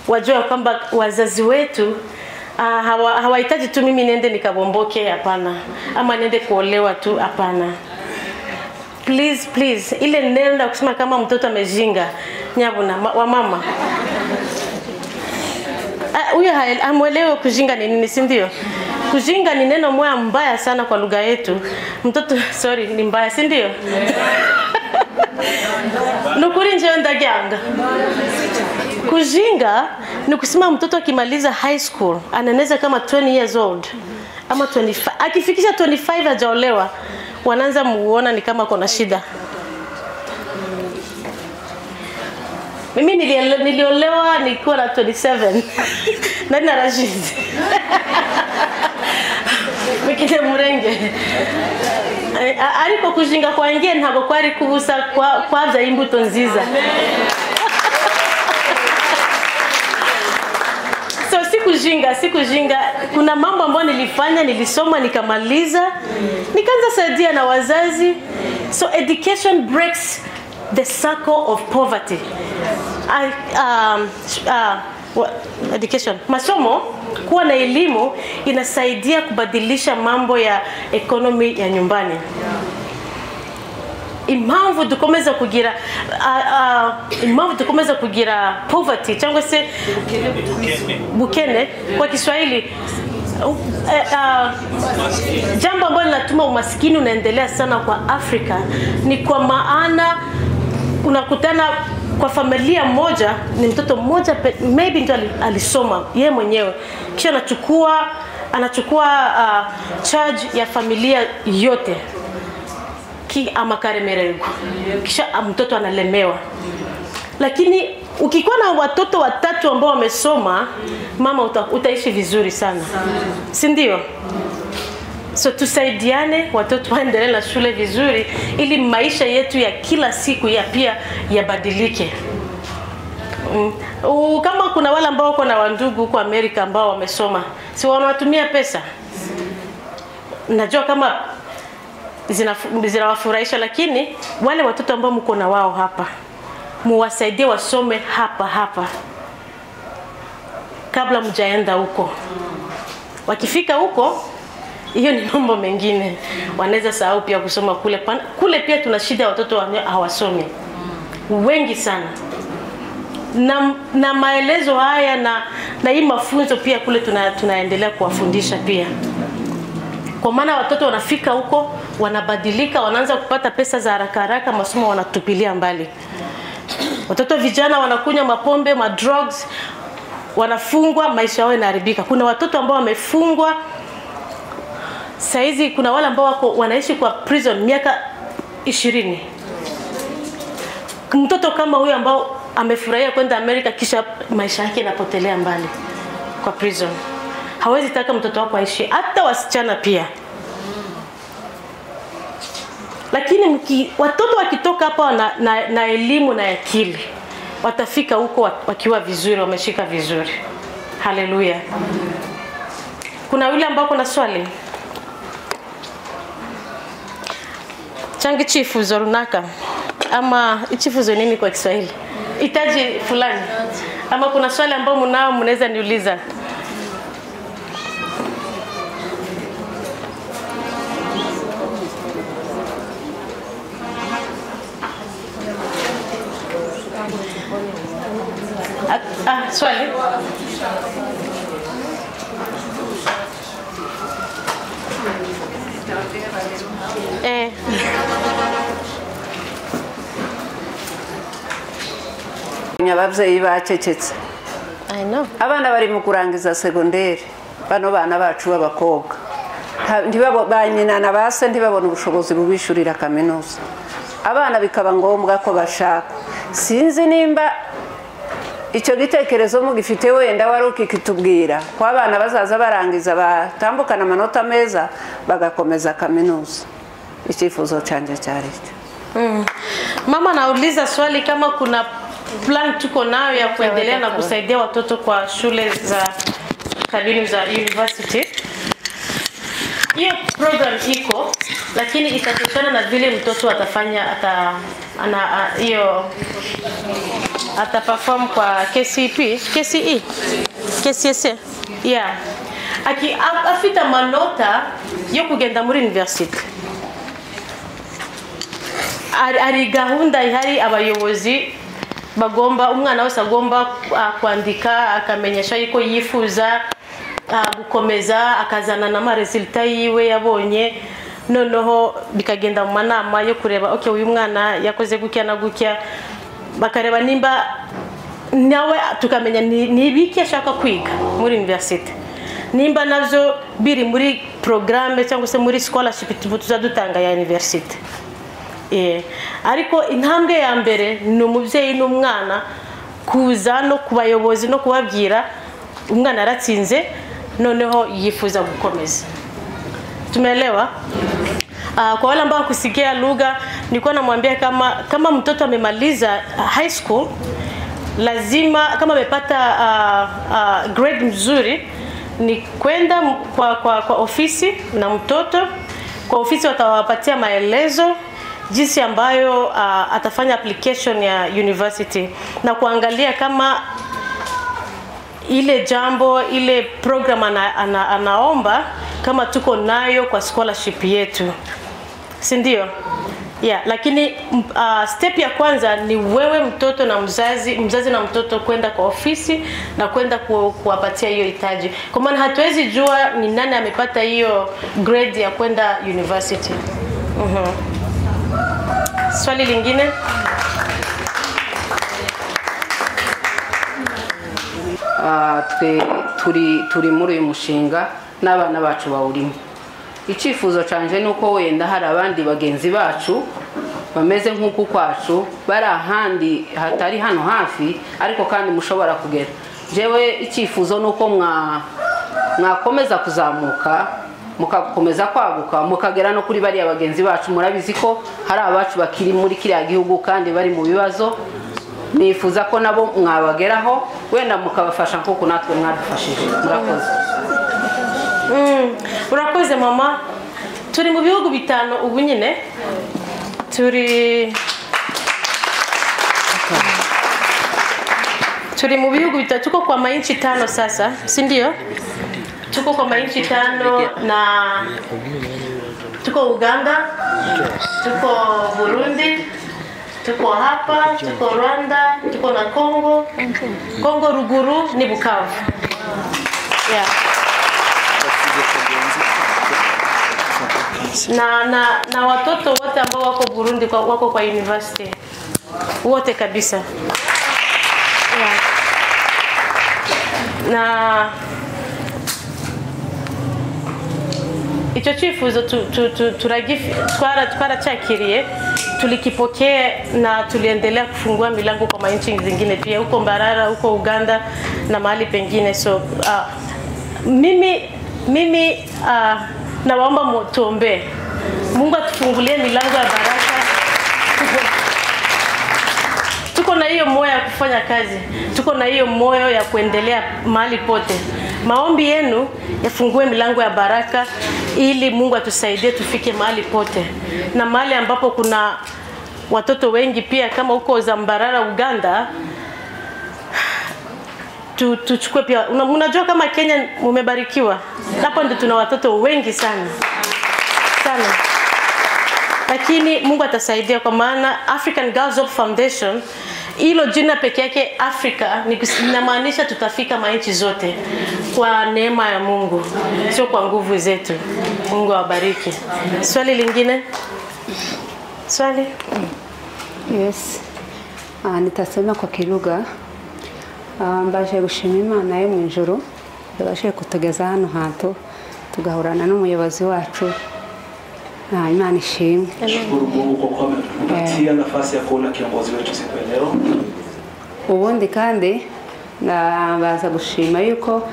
wajue kwamba wazazi wetu hawahitaji tu mimi niende nikabomboke, hapana, ama niende kuolewa tu, hapana. Please, ile nenda kusema kama mtoto amejinga nyabuna wa mama, huyo hamuelewi kujinga ni nini, si ndio? Kujinga ni neno moja mbaya sana kwa lugha yetu. Mtoto ni mbaya, si ndio? Nukuri nje ndaganga. Kujinga ni kusema mtoto akimaliza high school ananeza kama 20 years old ama 25. Akifikisha 25 hajaolewa, wanaanza muona ni kama kuna shida. Mimi niliolewa nikiwa na 27. Nani na Rashid? Mikite murenge. Ariko kujinga kwa ngiye ntago kwari kubusa kwa bya imbuto nziza. So sikujinga. Kuna mambo ambayo nilifanya, nilisoma, nikamaliza, nikaanza saidia na wazazi. So education breaks the circle of poverty. Education, masomo, kuwa na elimu inasaidia kubadilisha mambo ya economy ya nyumbani. Impamvu dukomeza kugira poverty cyangwa se bukene kwa Kiswahili, jambo ambalo linatuma umaskini unaendelea sana kwa Afrika ni kwa maana unakutana kwa familia moja, ni mtoto mmoja maybe ndio alisoma yeye mwenyewe, kisha anachukua charge ya familia yote ama karemerego, kisha mtoto analemewa. Lakini ukikuwa na watoto watatu ambao wamesoma, mama utaishi vizuri sana, si ndio? So tusaidiane, watoto waendelee na shule vizuri ili maisha yetu ya kila siku pia yabadilike. Kama kuna wale ambao wako na wandugu huko Amerika ambao wamesoma, si wanatumia pesa? Najua kama zinawafurahisha, lakini wale watoto ambao mko na wao hapa, muwasaidie wasome hapa kabla mjaenda huko. Wakifika huko, hiyo ni mambo mengine, wanaweza sahau pia kusoma kule pia tuna shida, watoto hawasomi wengi sana. Na maelezo haya na hii mafunzo pia kule tunaendelea kuwafundisha pia. Kwa maana watoto wanafika huko, wanabadilika, wanaanza kupata pesa za haraka, masomo wanatupilia mbali. Watoto vijana wanakunywa mapombe, madrugs, wanafungwa, maisha yao yanaharibika. Kuna watoto ambao wamefungwa saizi, kuna wale ambao wanaishi kwa prison miaka 20. Mtoto kama huyo ambao amefurahia kwenda Amerika kisha maisha yake yanapotelea mbali kwa prison, hawezi taka mtoto wako aishi. Hata wasichana pia. Lakini watoto wakitoka hapa na elimu na akili, watafika huko wakiwa vizuri, wameshika vizuri. Haleluya. Kuna yule ambao kuna swali? Changi chifu zorunaka ama chifu zo nini kwa Kiswahili? Itaji fulani. Ama kuna swali ambao mnao mnaweza niuliza? Swali? Ababyeyi bacecetse. I know. Abana bari mu kurangiza segonderi. Bano bana bacu b'abakobwa. Ntibabo banyina na base ntibabona ubushobozi bubishurira kaminuza. Abana bikaba ngombwa ko bashaka. Sinzi nimba icyo gitekerezo mu gifite wenda wari ukikitubwira ko abana bazaza barangiza batambukana amanota meza bagakomeza kaminuza. Ikifuzo canje cyari cyo. Mama nauliza swali kama kuna plan tuko nayo ya kuendelea na kusaidia watoto kwa shule za kabinu za university. Hiyo program iko, lakini itatokana na vile mtoto atafanya ataperform kwa KCSE. Yeah. Afita manota yo kugenda muri university. Ari gahunda ihari abayobozi bagomba umwana wese agomba kwandika akamenyesha yuko yifuza gukomeza akazana na resulta yiwe yabonye, noneho bikagenda mu manama yo kureba okay uyu mwana yakoze gukya na gukya, bakareba nimba nawe tukamenya nibiki ashaka kwiga muri university, nimba navyo biri muri programme cyangwa se muri scholarship tuzadutanga ya university. Ariko intambwe ya mbere ni umubyeyi n'umwana kuza no kubayobozi no kubabwira umwana aratsinze noneho yifuza gukomeza. Tumeelewa? Kwa wale ambao kusikia lugha nilikuwa namwambia kama mtoto amemaliza high school lazima kama amepata grade mzuri ni kwenda kwa ofisi na mtoto. Kwa ofisi watawapatia maelezo jinsi ambayo atafanya application ya university na kuangalia kama ile jambo ile program anaomba kama tuko nayo kwa scholarship yetu, si ndio? Yeah, lakini step ya kwanza ni wewe mtoto na mzazi na mtoto kwenda kwa ofisi na kwenda kuwapatia hiyo hitaji. Kwa maana hatuwezi jua ni nani amepata hiyo grade ya kwenda university. Swali lingine? Turi muri uyu mushinga n'abana bacu bawurimo. Icifuzo canje nuko wenda hari abandi bagenzi bacu bameze nk'uko kwacu bari ahandi hatari hano hafi ariko kandi mushobora kugera. Jewe icifuzo nuko mwakomeza kuzamuka mukakomeza kwaguka mukagera no kuri bari abagenzi bacu. Murabizi ko hari abacu bakiri muri kiriya gihugu kandi bari mu bibazo. Nifuza ko nabo mwabageraho wenda mukabafasha nkuko natwe mwadufashije. Murakoze. Urakoze mama. Turi mu bihugu bitano ubu nyine. Turi mu bihugu bitatu, tuko kwa mainchi 5 sasa, si ndio? Tuko kwa mainchi 5 na tuko Uganda, tuko Burundi, tuko hapa, tuko Rwanda, tuko na Kongo. Kongo Ruguru ni Bukavu. Yeah. Na watoto wote ambao wako Burundi wako kwa university. Wote kabisa. Yeah. na icyo cyifuzo twaracyakiriye, tulikipokea na tuliendelea kufungua milango kwa nchi zingine pia, huko Mbarara, huko Uganda na mahali pengine. So mimi nawaomba tuombe Mungu atufungulie milango ya baraka. Tuko na hiyo moyo ya kufanya kazi, tuko na hiyo moyo ya kuendelea mahali pote. Maombi yenu yafungue milango ya baraka ili Mungu atusaidie tufike mahali pote, na mahali ambapo kuna watoto wengi pia kama huko Zambarara Uganda, tuchukue pia. Unajua kama Kenya umebarikiwa, hapo ndio tuna watoto wengi sana sana, lakini Mungu atasaidia, kwa maana African Girls Hope Foundation, hilo jina peke yake Afrika inamaanisha tutafika manchi zote kwa neema ya Mungu, sio kwa nguvu zetu. Mungu awabariki. Swali lingine? Swali? Yes. Nitasema kwa Kiruga. Mbaje gushima Imana yo mu ijuru yabashe kutugeza hano hantu tugahurana n'umuyobozi wacu. Imana ishimwe. Nashukuru Mungu kwa kuwa ametupatia nafasi ya kuona kiongozi wetu siku ya leo. Ubundi kandi baza gushima yuko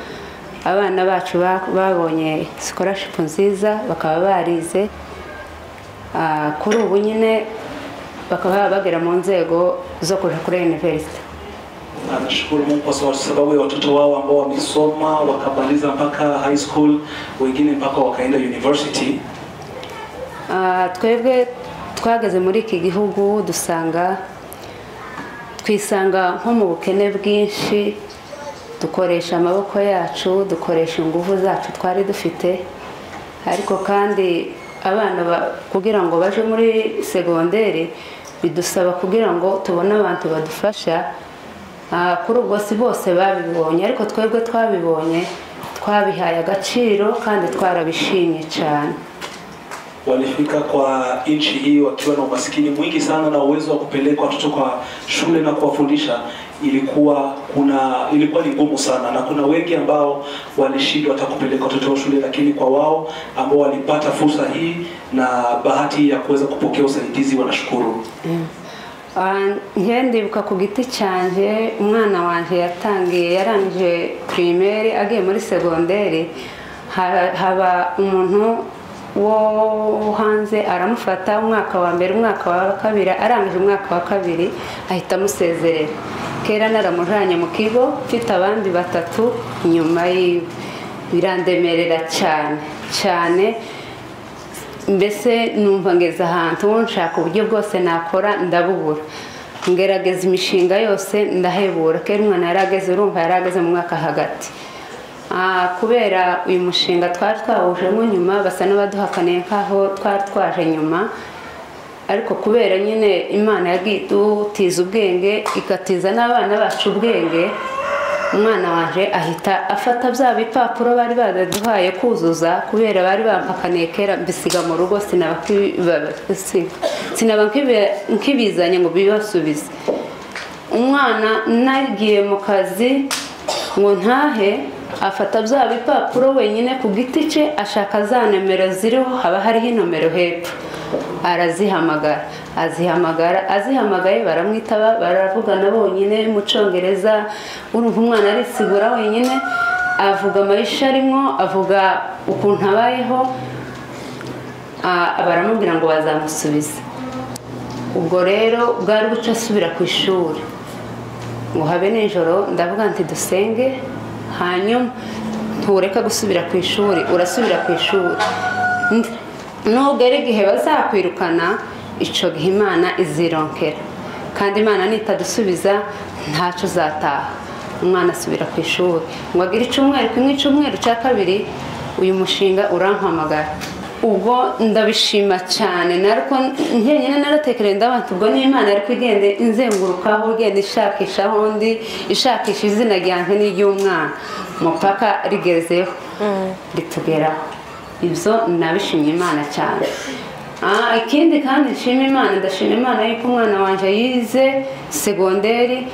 abana bacu babonye scholarship nziza, bakaba barize kuri ubu nyine bakaba bagera mu nzego zo kuja kuri university. Nashukuru Mungu kwa sababu ya watoto wao ambao wamesoma wakamaliza mpaka high school, wengine mpaka wakaenda university. Twebwe twageze muri iki gihugu twisanga nko mu bukene bwinshi, dukoresha amaboko yacu, dukoresha ingufu zacu twari dufite, ariko kandi abana kugira ngo baje muri segonderi bidusaba kugira ngo tubone abantu badufasha. Kuri ubwo si bose babibonye, ariko twebwe twabibonye, twabihaye agaciro kandi twarabishimye cyane. Walifika kwa nchi hii wakiwa na umaskini mwingi sana, na uwezo wa kupeleka watoto kwa shule na kuwafundisha ilikuwa ni ngumu sana, na kuna wengi ambao walishindwa hata kupeleka watoto wa shule, lakini kwa wao ambao walipata fursa hii na bahati ya kuweza kupokea usaidizi wanashukuru. Ndibuka ku giti cyanje umwana wanje yatangiye yarangije primaire agiye muri segonderi, haba umuntu wo hanze aramufata umwaka wa mbere umwaka wa kabiri, arangije umwaka wa kabiri ahita musezerera. Kera naramujanye mu kigo mfite abandi batatu nyuma birandemerera cyane, mbese numva ngeze ahantu nshaka uburyo bwose nakora ndabubura, ngerageza imishinga yose ndahebura. Kera umwana yarageze, urumva yarageze mu mwaka hagati. Kubera uyu mushinga twari twawujemo nyuma, basa n'abaduhakaniye nkaho twari twaje nyuma, ariko kubera nyine Imana yagidutiza ubwenge ikatiza n'abana bacu ubwenge, umwana wanje ahita afata bya bipapuro bari badaduhaye kuzuza, kubera bari bampakaniye kera, mbisiga mu rugo sinaba nkibizanye ngo bibasubize. Umwana nagiye mu kazi ngo ntahe, afata bya bipapuro wenyine ku giti cye, ashaka za nomero ziriho, haba hariho inomero hepfo, azihamagaye baramwitaba, baravugana bonyine mu Cyongereza. Urumva umwana arisigura wenyine, avuga amayisha arimo, avuga ukuntu abayeho, baramubwira ngo bazamusubiza. Ubwo rero bwari buca asubira ku ishuri, ngo habe nijoro ndavuga nti dusenge, hanyuma ntureka gusubira ku ishuri, urasubira ku ishuri. Nugera igihe bazakwirukana, icyo gihe Imana izironkera, kandi Imana nitadusubiza ntacyo uzataha. Umwana asubira ku ishuri, ngo agire icyumweru cya kabiri uyu mushinga urampamagara. Ubwo ndabishima cyane, nariko nkenyine naratekereza ndabantu ubwo ni Imana ariko igende inzengurukaho, igenda ishakishaho ndi, ishakisha izina ryanjye n'iry'umwana mupaka rigezeho ritugeraho. Ibyo nabishimye Imana cyane. Ikindi kandi ndashima Imana yuko umwana wanje yize segonderi,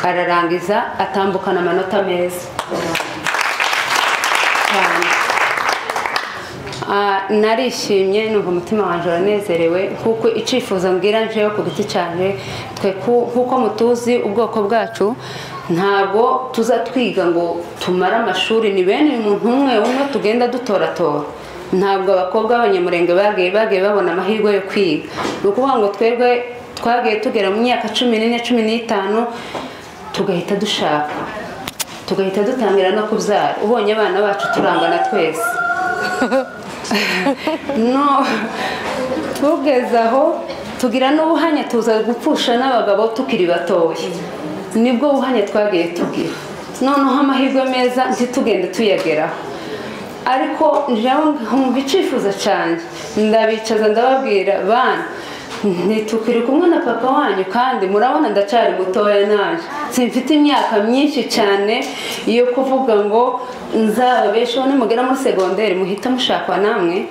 ararangiza atambukana amanota meza. Narishimye numva umutima wanje uranezerewe kuko icifuzo ngira njewe ku giti cyane twe kuko mutuzi ubwoko bwacu ntabwo tuza twiga ngo tumara amashuri ni bene umuntu umwe tugenda dutoratora. Ntabwo abakobwa b'abanyamurenge bagiye babona amahirwe yo kwiga. Nukuvuga ngo twebwe twagiye tugera mu myaka 14 15 tugahita dushaka tugahita dutangira no kubyara. Ubonye abana bacu turangana twese no tugeze aho tugira n'ubuhanya tuza gupfusha n'abagabo tukiri batoye. Nibwo buhanya twagiye tugira. Noneho amahirwe meza ntitugende tuyageraho. Ariko njyewe nkumva icifuzo cyane ndabicaza ndababwira bana ntitukiri kumwe na papa wanyu kandi murabona ndacyari mutoya naje simfite imyaka myinshi cyane iyo kuvuga ngo nzababeshaho nimugera muri segonderi muhita mushakwa namwe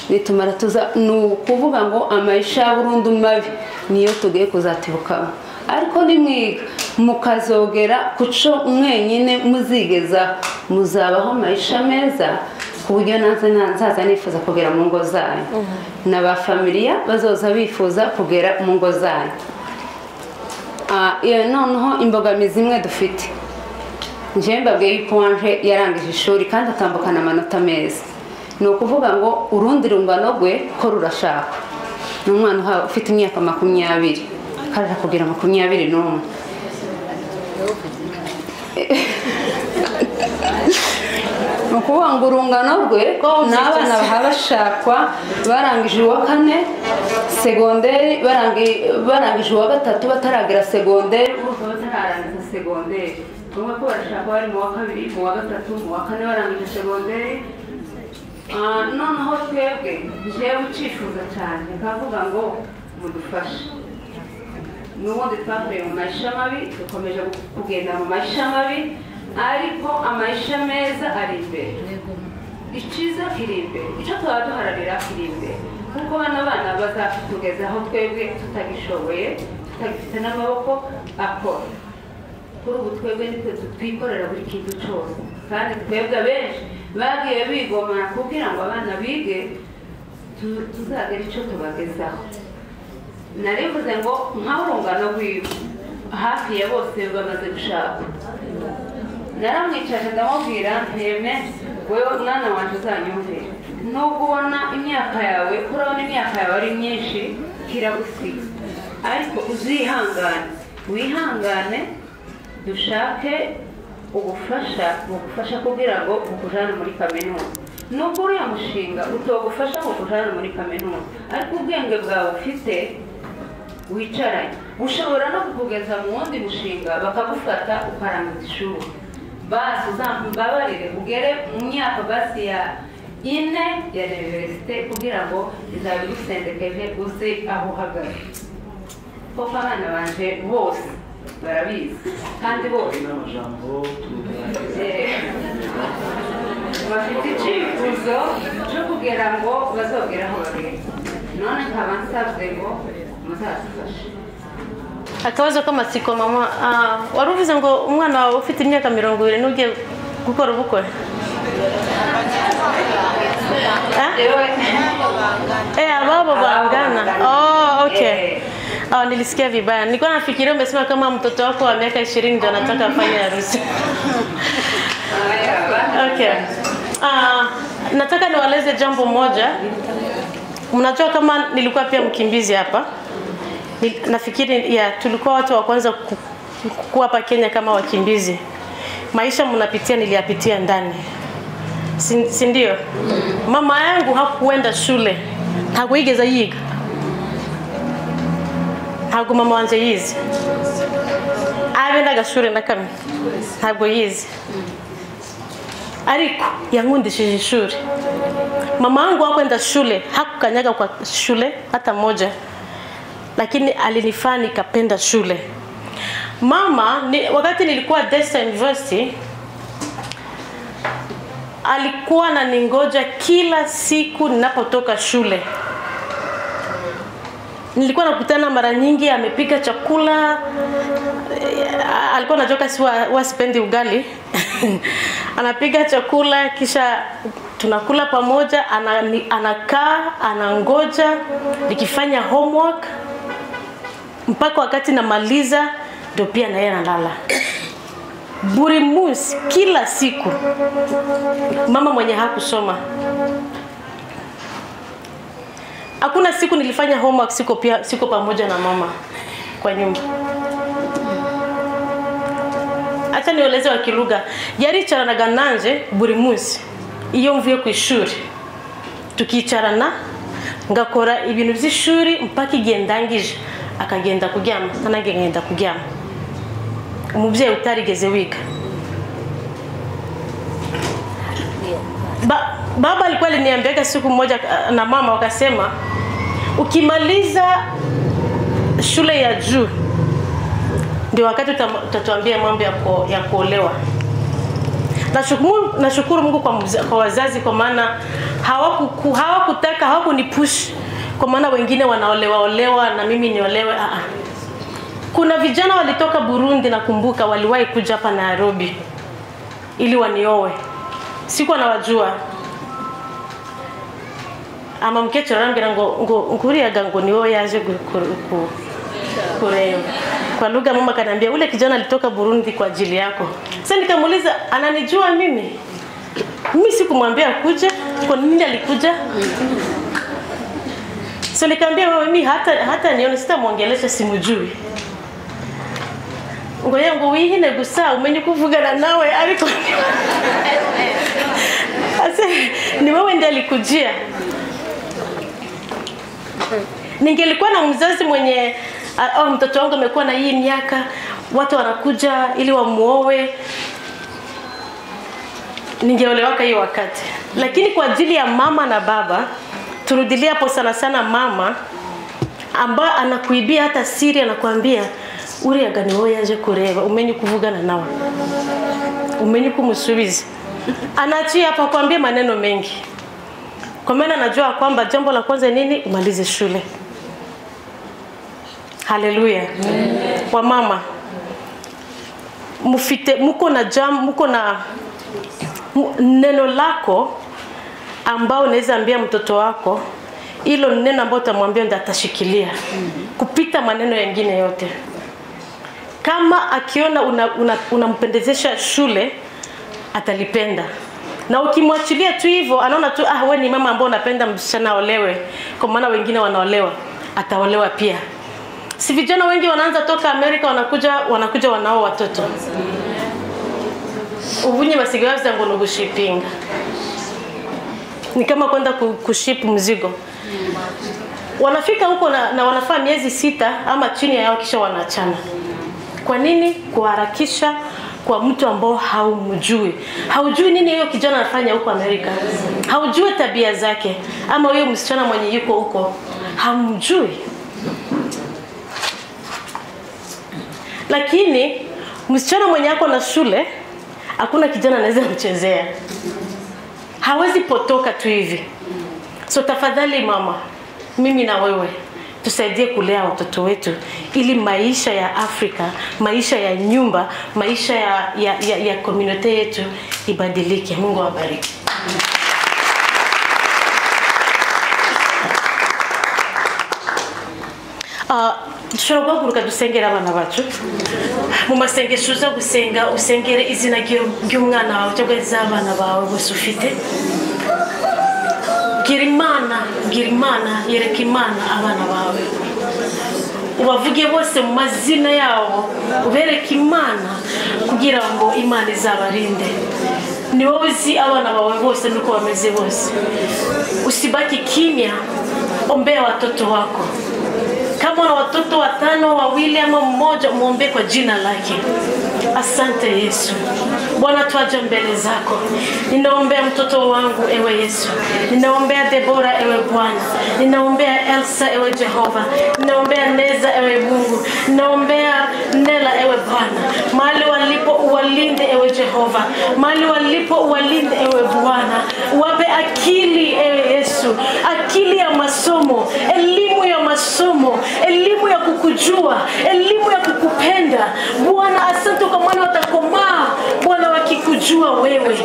nitumara tuza nukuvuga ngo amayisha burundu mabi niyo tugiye kuzatibukamo. Ariko nimwiga mukazogera kuco mwenyine muzigeza muzabaho amayisha meza ku buryo nzaza nifuza kugera mu ngo zanyu n'aba familia bazoza bifuza kugera mu ngo zanyu. Noneho imbogamizi imwe dufite nje mbabwiye yuko wanje yarangije ishuri kandi atambukana amanota meza. Ni ukuvuga ngo urundi rungano rwe ko rurashaka n'umwana ufite imyaka 20 kaje kugira 21. Nukuvuga ngo urungano rwe n'abana bahabashakwa barangije uwa 4 segonderi barangije uwa 3 bataragira segonderi batararangiza segonderi. Bamwe ko barashaka bari mu wa 2 mu wa 3 mu wa 4 barangije segonderi. Noneho twebwe njewe ucifuza cyane kavuga ngo mudufashe. N'ubundi twavuye mu maisha mabi dukomeje kugenda mu maisha mabi ariko amaisha meza ari imbere. Iciza kiri imbere icyo twaba duhararira kiri imbere kuko bana bazatugezaho twebwe tutagishoboye tutagifite n'amaboko akora. Kuri ubu twebwe nitwe twikorera buri kintu cyose kandi twebwe benshi bagiye bigomana kugira ngo abana bige tuzagera icyo tubagezaho. Narivuze ngo nk'urungano rwiwe hafi ya bose bamaze gushaka. Naramwicaje ndamubwira nteme wewe mwana wanje uzanyumvira nubwo ubona imyaka yawe kurabona imyaka yawe ari myinshi kiragusiga ariko wihangane dushake ubufasha kugira ngo ukujane muri kaminuza. Nubwo uriya mushinga utogufasha kukujana muri kaminuza ariko ubwenge bwawe ufite wicaranye ushobora no kukugeza mu wundi mushinga bakagufata ukarangiza ishuri. Basi uzambabarire ugere mu myaka basi ya 4 ya universite kugira ngo izabigusendekeje uze aho uhagaze. Kuko abana banje bose barabizi kandi bose n'amajambo bafite icyifuzo cyo kugira ngo bazogera aho bagera. None nkaba nsabye ngo muzadufashe. Akabazo k'amatsiko mama waruvuze ngo umwana wawe ufite imyaka 20 n'ugiye gukora ubukwe ababo bangana. Okay. Nilisikia vibaya. Nilikuwa nafikiria umesema kama mtoto wako wa miaka 20 ndio anataka afanye harusi. Okay. Nataka niwaeleze jambo moja. Mnajua kama nilikuwa pia mkimbizi hapa. Nafikiri tulikuwa watu wa kwanza kuwa hapa Kenya kama wakimbizi. Maisha mnapitia niliyapitia ndani. Si ndio? Mama yangu hakuenda shule. Hakuigeza yiga. Haku mama wanje yizi. Abendaga shule nakame. Haku yizi. Ariko yangundishije shule. Mama yangu hakwenda shule, hakukanyaga kwa shule hata moja. Lakini alinifanya nikapenda shule. Mama wakati nilikuwa Desta University alikuwa ananingoja kila siku ninapotoka shule. Nilikuwa nakutana mara nyingi amepika chakula alikuwa anajoka si wasipendi ugali. Anapiga chakula kisha tunakula pamoja, anakaa, anangoja nikifanya homework mpaka wakati namaliza ndio pia na yeye analala. Burimus kila siku. Mama mwenye hakusoma. Hakuna siku nilifanya homework siko pamoja na mama kwa nyumba. Acha nioleze wa Kiluga. Yari charanaga nanje burimunsi. Iyo mvuye ku ishuri. Tukicarana ngakora ibintu by'ishuri mpaka igihe ndangije akagenda kuryama, nange ngenda kuryama. Umubyeyi utarigeze wiga. Baba alikuwa aliniambia siku moja na mama wakasema ukimaliza shule ya juu ndio wakati utatuambia mambo ya kuolewa. Nashukuru Mungu kwa wazazi kwa maana hawakutaka hawakunipush kwa maana wengine wanaolewa na mimi niolewe. Kuna vijana walitoka Burundi nakumbuka waliwahi kuja hapa Nairobi ili wanioe. Sikuwa nawajua. Ama mkecho rangira nguriaga ngo niwe yaje kureo. Kwa lugha mama kaniambia ule kijana alitoka Burundi kwa ajili yako. Sasa nikamuuliza ananijua mimi? Mimi sikumwambia kuja, kwa nini alikuja? Sasa nikamwambia mimi hata nione sitamuongelesha simujui. Ngoya ngo wihine gusa umenye kuvugana nawe ariko ase ni wewe ndiye alikujia. Ningelikuwa na mzazi mwenye mtoto wangu amekuwa na hii miaka, watu wanakuja ili wamuoe, ningeolewaka hiyo wakati. Lakini kwa ajili ya mama na baba, turudilia hapo sana mama ambaye anakuibia hata siri, anakuambia uri agani wewe yaje kureba, umenye kuvugana nawe, umenye kumusubiza. Anaachia hapa kuambia maneno mengi. Kwa maana anajua kwamba jambo la kwanza nini? Umalize shule. Haleluya. Kwa mama muko na neno lako ambao unaweza ambia mtoto wako, hilo neno ambalo utamwambia ndio atashikilia kupita maneno mengine yote. Kama akiona unampendezesha shule atalipenda. Na ukimwachilia tu hivyo anaona tu wewe ni mama ambaye unapenda msichana olewe, kwa maana wengine wanaolewa, ataolewa pia. Si vijana wengi wanaanza toka Amerika wanakuja wanao watoto. Ubunye basigaza ngono gushipinga. Ni kama kwenda kuship mzigo. Wanafika huko na wanafaa miezi 6 ama chini yao kisha wanaachana. Kwa nini? Kuharakisha kwa mtu ambao haumjui. Haujui nini hiyo kijana anafanya huko Amerika. Haujui tabia zake ama huyo msichana mwenye yuko huko. Hamjui. Lakini msichana mwenye yako na shule hakuna kijana anaweza mchezea. Hawezi potoka tu hivi. So tafadhali mama, mimi na wewe tusaidie kulea watoto wetu ili maisha ya Afrika, maisha ya nyumba, maisha ya community yetu ibadilike. Mungu awabariki. Dushobora guhaguruka dusengera abana bacu mu masengesho uza gusenga, usengere izina ry'umwana wawe cyangwa iz'abana bawe bose ufite. Gira Imana, yereka Imana abana bawe, ubavuge bose mu mazina yabo, ubereke Imana kugira ngo Imana izabarinde. Ni wowe uzi abana bawe bose nuko bameze bose. Usibaki kimya, ombea watoto wako. Kama na watoto 5, 2 ama 1, muombe kwa jina lake. Asante Yesu. Bwana, twaje mbele zako. Ninaombea mtoto wangu ewe Yesu. Ninaombea Debora ewe Bwana. Ninaombea Elsa ewe Jehova. Ninaombea Neza ewe Mungu. Ninaombea Nela ewe Bwana. Mahali walipo uwalinde ewe Jehova. Mahali walipo uwalinde ewe Bwana. Wape akili ewe Yesu. Akili ya masomo, elimu ya masomo, elimu ya kukujua, elimu ya kukupenda. Yuda. Bwana, asante kwa maana watakomaa Bwana wakikujua wewe.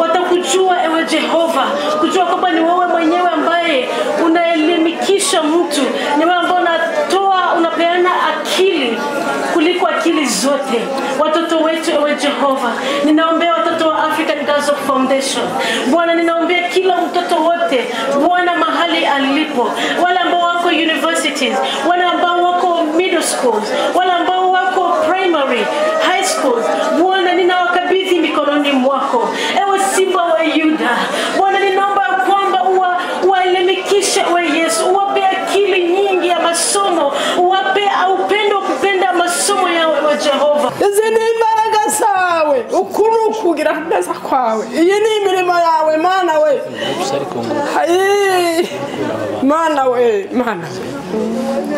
Watakujua ewe Jehova, kujua kwamba ni wewe mwenyewe ambaye unaelimikisha mtu, ni wewe ambaye unapeana akili kuliko akili zote. Watoto wetu ewe Jehova, ninaombea watoto wa African Girls of Foundation. Bwana, ninaombea kila mtoto wote Bwana mahali alipo, wale ambao wako universities, wale ambao wako middle schools, wale ambao wako primary, high schools. Bwana, ninawakabidhi mikononi mwako ewe Simba wa Yuda. Bwana, ninaomba kwamba waelimikishe we Yesu, uwape akili nyingi ya masomo, uwape upendo kupenda masomo yao ewe Jehova. Izi ni imbaraga zawe, ukunu kugira neza kwawe. Iyi ni imirimo yawe Mana we. Hayi Mana we, Mana.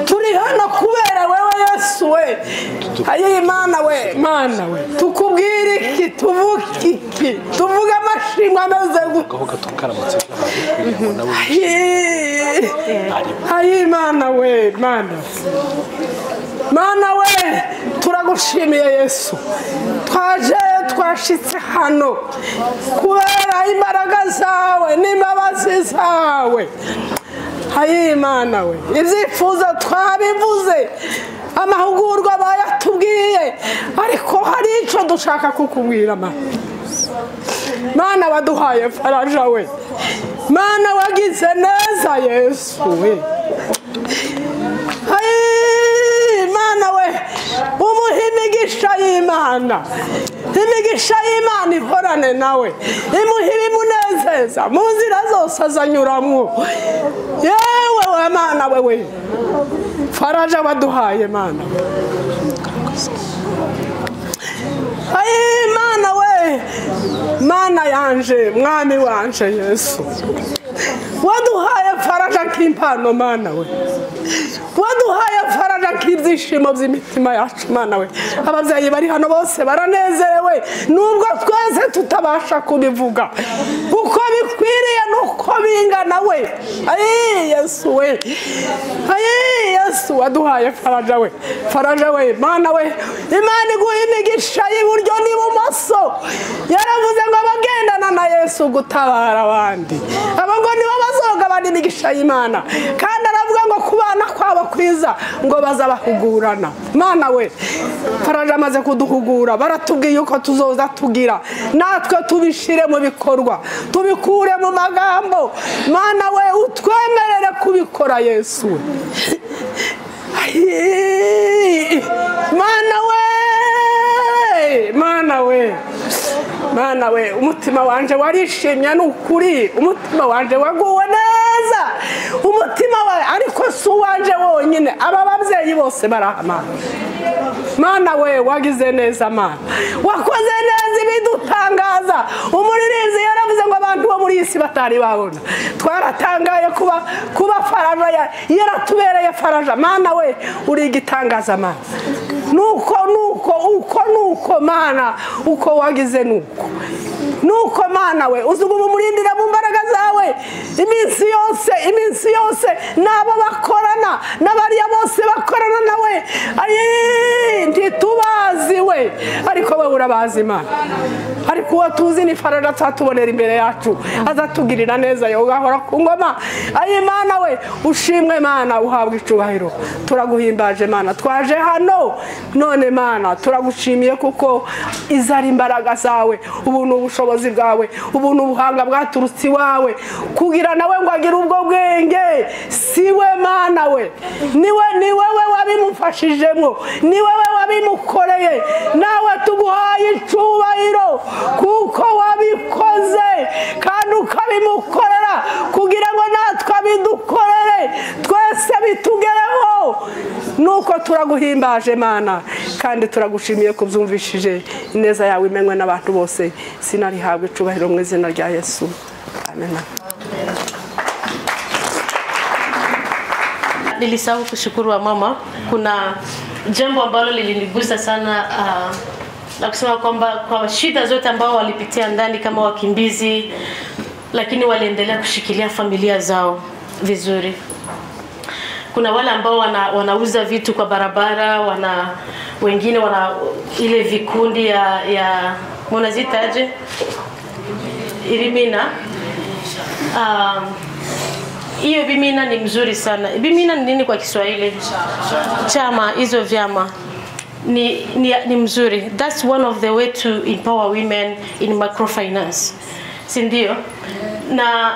Turi hano kubera wewe Yesu we. Hayi Mana we, Mana we. Tukubwira iki, tuvuge iki, tuvuge amashimwe ameze hayi Mana we, Mana. Mana we, turagushimiye Yesu. Twashitse hano kubera imbaraga zawe n'imbabazi zawe. Hayi Mana we, ibyifuzo twabivuze, amahugurwa bayatubwiye, ariko hari icyo dushaka kukubwira Mana. Mana waduhaye faraja we, Mana wagize neza Yesu we. Hayi Mana we, umuhimigisha y'Imana, imigisha y'Imana ihorane nawe, imuhibi munezeza mu nzira zose azanyuramwo. Yewe we Mana we, faraja waduhaye Mana. Hayi Mana we, Mana yanje, mwami wanje Yesu, waduhaye faraja k'impano Mana we, waduhaye faraja k'ibyishimo by'imitima yacu Mana we. Ababyeyi bari hano bose baranezerewe nubwo twese tutabasha kubivuga uko bikwiriye nuko bingana we. Ayi Yesu we, ayi Yesu waduhaye faraja we, faraja we Mana we. Imana iguha imigisha y'iburyo n'ibumoso. Yaravuze ngo abagendana na Yesu gutabara abandi, abo ngo nibo bazogabana imigisha y'Imana, kandi aravuga ngo kubana kwabo kwiza ngo bazabahugurana. Mana we, faraja amaze kuduhugura, baratubwiye uko tuzoza tugira, natwe tubishire mu bikorwa, tubikure mu magambo. Mana we, utwemerere kubikora Yesu. Mana we, Mana we, Mana we, umutima wanje warishimye n'ukuri, umutima wanje waguwe neza, umutima wawe, ariko si wanje wonyine, aba babyeyi bose barahama. Mana we, wagize neza Mana, wakoze neza ibidutangaza. Umuririmbyi yaravuze ngo abantu bo muri isi batari babona. Twaratangaye kuba faraja yaratubereye faraja. Mana we, uri igitangaza Mana. Nuko Mana, uko wagize nuko Mana we, uzugumurindira mu mbaraga zawe iminsi yose nabo bakorana n'abariya bose bakorana nawe. Ayi ntitubazi we, ariko we urabazi Mana. Ariko uwo tuzi ni faraja tatubonera imbere yacu, azatugirira neza yo gahora ku ngoma. Ayi Mana we, ushimwe Mana, uhabwa icubahiro. Turaguhimbaje Mana, twaje hano none Mana, turagushimiye kuko izari imbaraga zawe, ubuntu ubushobozi bwawe, ubuntu ubuhanga bwaturutse iwawe, kugira nawe ngo agire ubwo bwenge. Siwe Mana we, ni wewe wabimufashijemo, ni wewe wabimukoreye, nawe tuguhaye icubahiro kuko wabikoze kandi ukabimukorera kugira ngo natwe abidukorere twese bitugereho. Nuko turaguhimbaje Mana, kandi turagushimiye kubyumvishije ineza yawe imenywe n'abantu bose. Sinarihabwe icubahiro mu izina rya Yesu, amen. Nilisahau kushukuru wa mama, kuna jambo ambalo lilinigusa sana, na kusema kwamba kwa shida zote ambao walipitia ndani kama wakimbizi, lakini waliendelea kushikilia familia zao vizuri. kuna wale ambao wanauza vitu kwa barabara, wengine wana ile vikundi ya mnazitaje ibimina. Hiyo bimina ni mzuri sana. Bimina ni nini kwa Kiswahili? Chama, hizo vyama ni mzuri. That's one of the way to empower women in microfinance. Si ndio? Na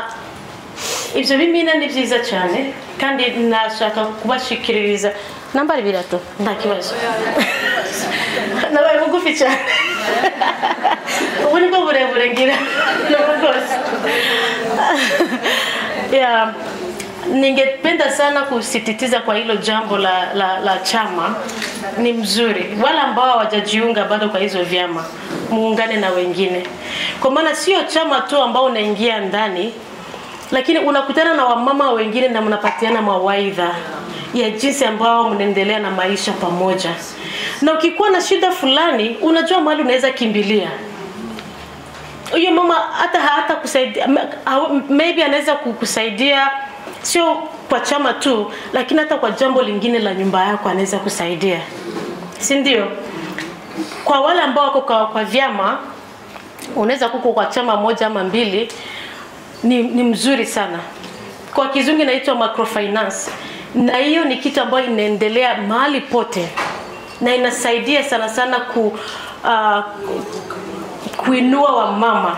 ibyo bimina ni byiza cyane kandi nashaka kubashikiririza nambari birato nta kibazo. Nabaye mugufi cyane. Ubu niko burebure ngira n'ubwose. Yeah. Ningependa sana kusisitiza kwa hilo jambo la chama ni mzuri. Wala ambao hawajajiunga bado kwa hizo vyama, muungane na wengine. Kwa maana sio chama tu ambao unaingia ndani, lakini unakutana na wamama wengine na mnapatiana mawaidha ya jinsi ambao mnaendelea na maisha pamoja. Na ukikuwa na shida fulani, unajua mahali unaweza kimbilia. Huyo mama hata kusaidia, maybe anaweza kukusaidia sio kwa chama tu, lakini hata kwa jambo lingine la nyumba yako anaweza kusaidia. Si ndio? Kwa wale ambao wako kwa vyama, unaweza kuko kwa chama moja ama mbili, ni mzuri sana. Kwa kizungu inaitwa microfinance. Na hiyo ni kitu ambayo inaendelea mahali pote. Na inasaidia sana sana kuinua wamama.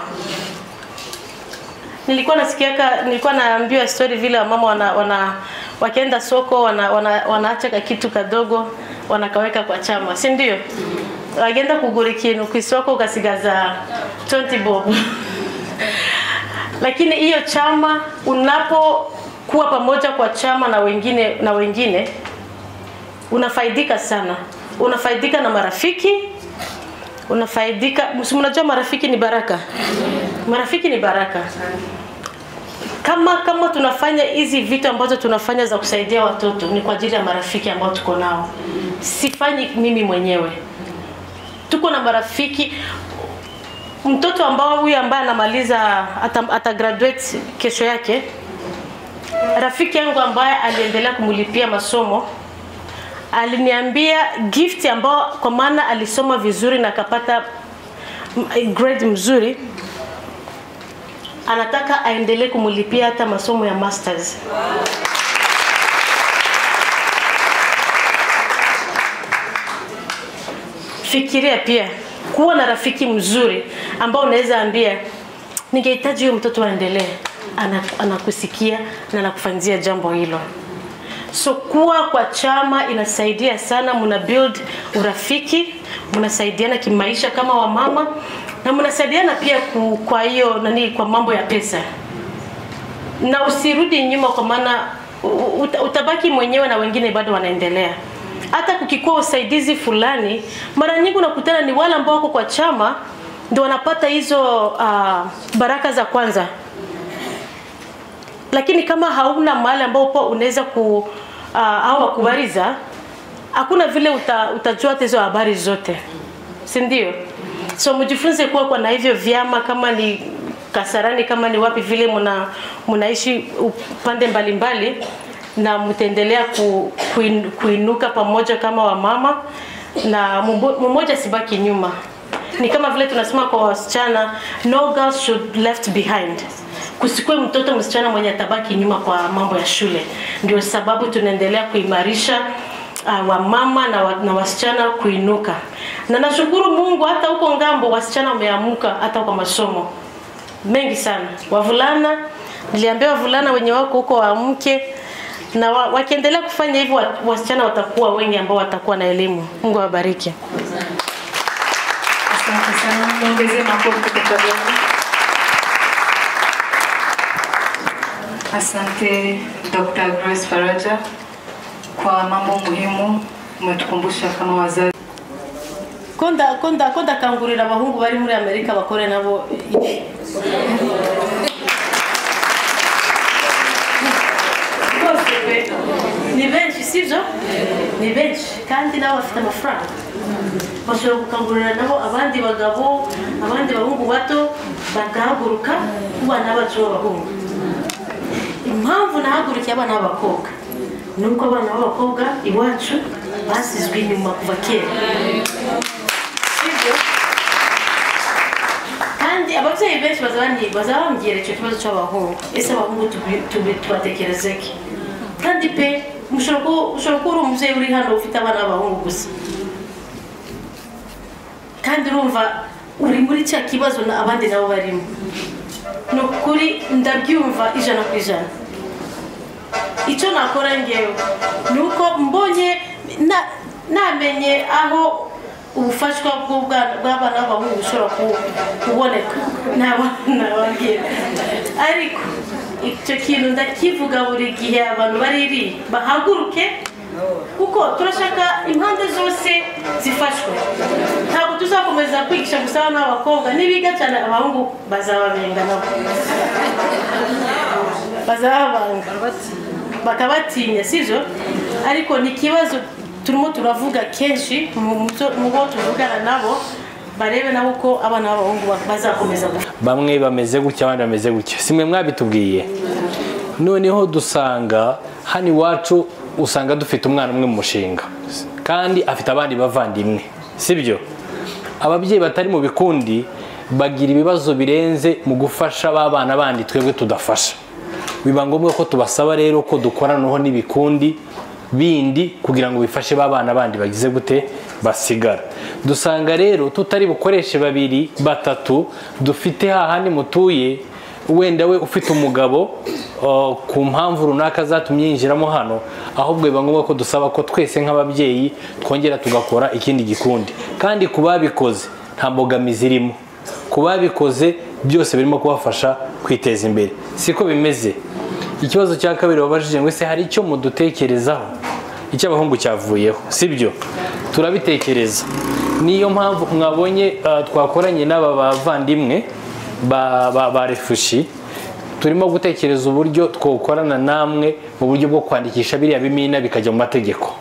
Nilikuwa naambiwa story vile wamama wakienda soko wanaacha kitu kadogo wanakaweka kwa chama, si ndio? Wakienda kugura kintu ku isoko ukasigaza 20 bob. Lakini hiyo chama unapokuwa pamoja kwa chama na wengine unafaidika sana. Unafaidika na marafiki, unafaidika, mnajua marafiki ni baraka. Marafiki ni baraka. Kama tunafanya hizi vitu ambazo tunafanya za kusaidia watoto ni kwa ajili ya marafiki ambao tuko nao. Sifanyi mimi mwenyewe. Tuko na marafiki. Mtoto ambao huyu ambaye anamaliza ata graduate kesho yake, rafiki yangu ambaye aliendelea kumlipia masomo aliniambia gift ambao kwa maana alisoma vizuri na akapata grade mzuri, anataka aendelee kumlipia hata masomo ya masters. Fikiria pia kuwa na rafiki mzuri ambao unaweza ambia ningehitaji huyo mtoto aendelee, anakusikia na anakufanyia jambo hilo. So kuwa kwa chama inasaidia sana, mna build urafiki, mnasaidiana kimaisha kama wamama na mnasaidiana pia kwa hiyo kwa mambo ya pesa. Na usirudi nyuma kwa maana utabaki mwenyewe na wengine bado wanaendelea. Hata kukikuwa usaidizi fulani, mara nyingi unakutana ni wale ambao wako kwa chama ndio wanapata hizo baraka za kwanza. Lakini kama hauna mahali ambao unaweza au kubariza, hakuna vile utajua hizo habari zote. Si ndio? So mjifunze kuwa na hivyo vyama, kama ni Kasarani, kama ni wapi vile mnaishi upande mbalimbali, na mtaendelea kuinuka pamoja kama wamama, na mmoja sibaki nyuma. Ni kama vile tunasema kwa wasichana, no girl should left behind. Kusikue mtoto msichana mwenye atabaki nyuma kwa mambo ya shule. Ndio sababu tunaendelea kuimarisha wamama na wasichana kuinuka. Na nashukuru Mungu hata huko ngambo wasichana wameamuka hata kwa masomo mengi sana. Wavulana, niliambia wavulana wenye wako huko waamke, na wakiendelea kufanya hivyo wasichana watakuwa wengi ambao watakuwa na elimu. Mungu awabariki. Asante sana. Niongezee makofi tafadhali. Asante Dr. Grace Faraja kwa mambo muhimu umetukumbusha kama wazazi. Konda kangurira abahungu bari muri Amerika bakore nabo. Ni benshi sivyo? Ni benshi kandi nabo bafite amafaranga. Bashobora gukangurira nabo abandi bagabo, abandi bahungu bato bagahaguruka kuba n'abacu b'abahungu. Impamvu nahagurukiye abana b'abakobwa nuko abana b'abakobwa iwacu basizwe inyuma kuva kera. Kandi ababyeyi benshi bazabambwira icyo kibazo cy'abahungu, ese abahungu tubatekereze ki? Kandi pe ushobora kuba uri umubyeyi uri hano ufite abana b'abahungu gusa, kandi urumva uri muri cya kibazo abandi nabo barimo. Ni ukuri ndabyumva 100%. Icyo nakora ngewe ni uko mbonye namenye aho ubufashwa bw'abana b'abahungu bushobora kuboneka, nababwira. Ariko icyo kintu ndakivuga buri gihe abantu bariri bahaguruke, kuko turashaka impande zose zifashwe. Ntabwo tuzakomeza kwigisha gusa abana b'abakobwa, nibiga cyane abahungu bazababenga nabo, bazabanga bakabatinya, sivyo? Ariko ni kibazo turimo turavuga kenshi mu bo tuvugana nabo, barebe nabo ko abana b'abahungu bazakomeza. Bamwe bameze gutya, abandi bameze gutya, simwe mwabitubwiye. Noneho dusanga hani wacu usanga dufite umwana umwe mu mushinga kandi afite abandi bavandimwe, sibyo? Ababyeyi batari mu bikundi bagira ibibazo birenze mu gufasha babana bandi twebwe tudafasha. Biba ngombwa ko tubasaba rero ko dukoranaho n'ibikundi bindi kugira ngo bifashe babana bandi bagize gute basigara. Dusanga rero tutari bukoreshe 2 3 dufite hahandi mutuye, wenda we ufite umugabo ku mpamvu runaka zatumye yinjiramo hano, ahubwo biba ngombwa ko dusaba ko twese nk'ababyeyi twongera tugakora ikindi gikundi. Kandi kubabikoze nta mbogamizi irimo, kubabikoze byose birimo kubafasha kwiteza imbere, siko bimeze. Ikibazo cya kabiri wabajije ngo ese hari icyo mudutekerezaho, icy'abahungu cyavuyeho, sibyo? Turabitekereza. Niyo mpamvu mwabonye twakoranye n'aba bavandimwe ba refushi, turimo gutekereza uburyo twokorana namwe mu buryo bwo kwandikisha biriya bimina bikajya mu mategeko,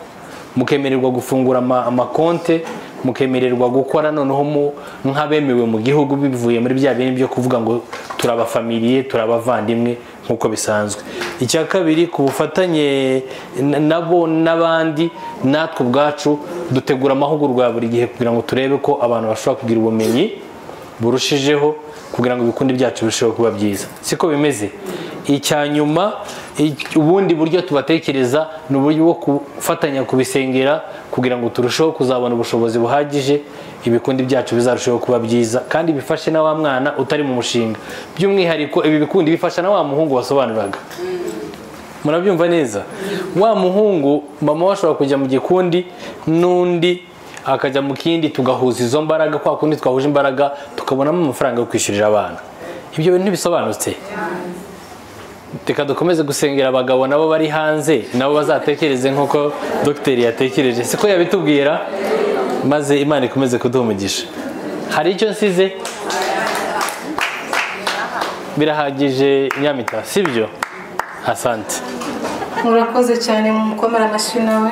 mukemererwa gufungura amakonte, mukemererwa gukora noneho nk'abemewe mu gihugu, bivuye muri bya bintu byo kuvuga ngo turabafamiliye, turabavandimwe nkuko bisanzwe. Icya kabiri, ku bufatanye nabo n'abandi, natwe ubwacu dutegura amahugurwa buri gihe kugira ngo turebe ko abantu bashobora kugira ubumenyi burushijeho kugira ngo ibikundi byacu birusheho kuba byiza, siko bimeze. Icyanyuma, ubundi buryo tubatekereza ni uburyo bwo kufatanya kubisengera kugira ngo turusheho kuzabona ubushobozi buhagije, ibikundi byacu bizarushaho kuba byiza kandi bifashe na wa mwana utari mu mushinga. By'umwihariko ibi bikundi bifasha na wa muhungu wasobanuraga. Murabyumva neza? Wa muhungu mama washobora kujya mu gikundi n'undi akajya mu kindi, tugahuza izo mbaraga, kwa kundi twahuje imbaraga tukabonamo amafaranga yo kwishyurira abana. Ibyo bintu bisobanutse. Reka dukomeze gusengera abagabo nabo bari hanze, nabo bazatekereze nk'uko dogiteri yatekereje, siko yabitubwira, maze Imana ikomeze kuduha umugisha. Hari icyo nsize? Birahagije Nyamita, sibyo? Asante. Murakoze cyane, mukomera amashyi nawe.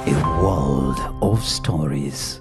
A world of stories.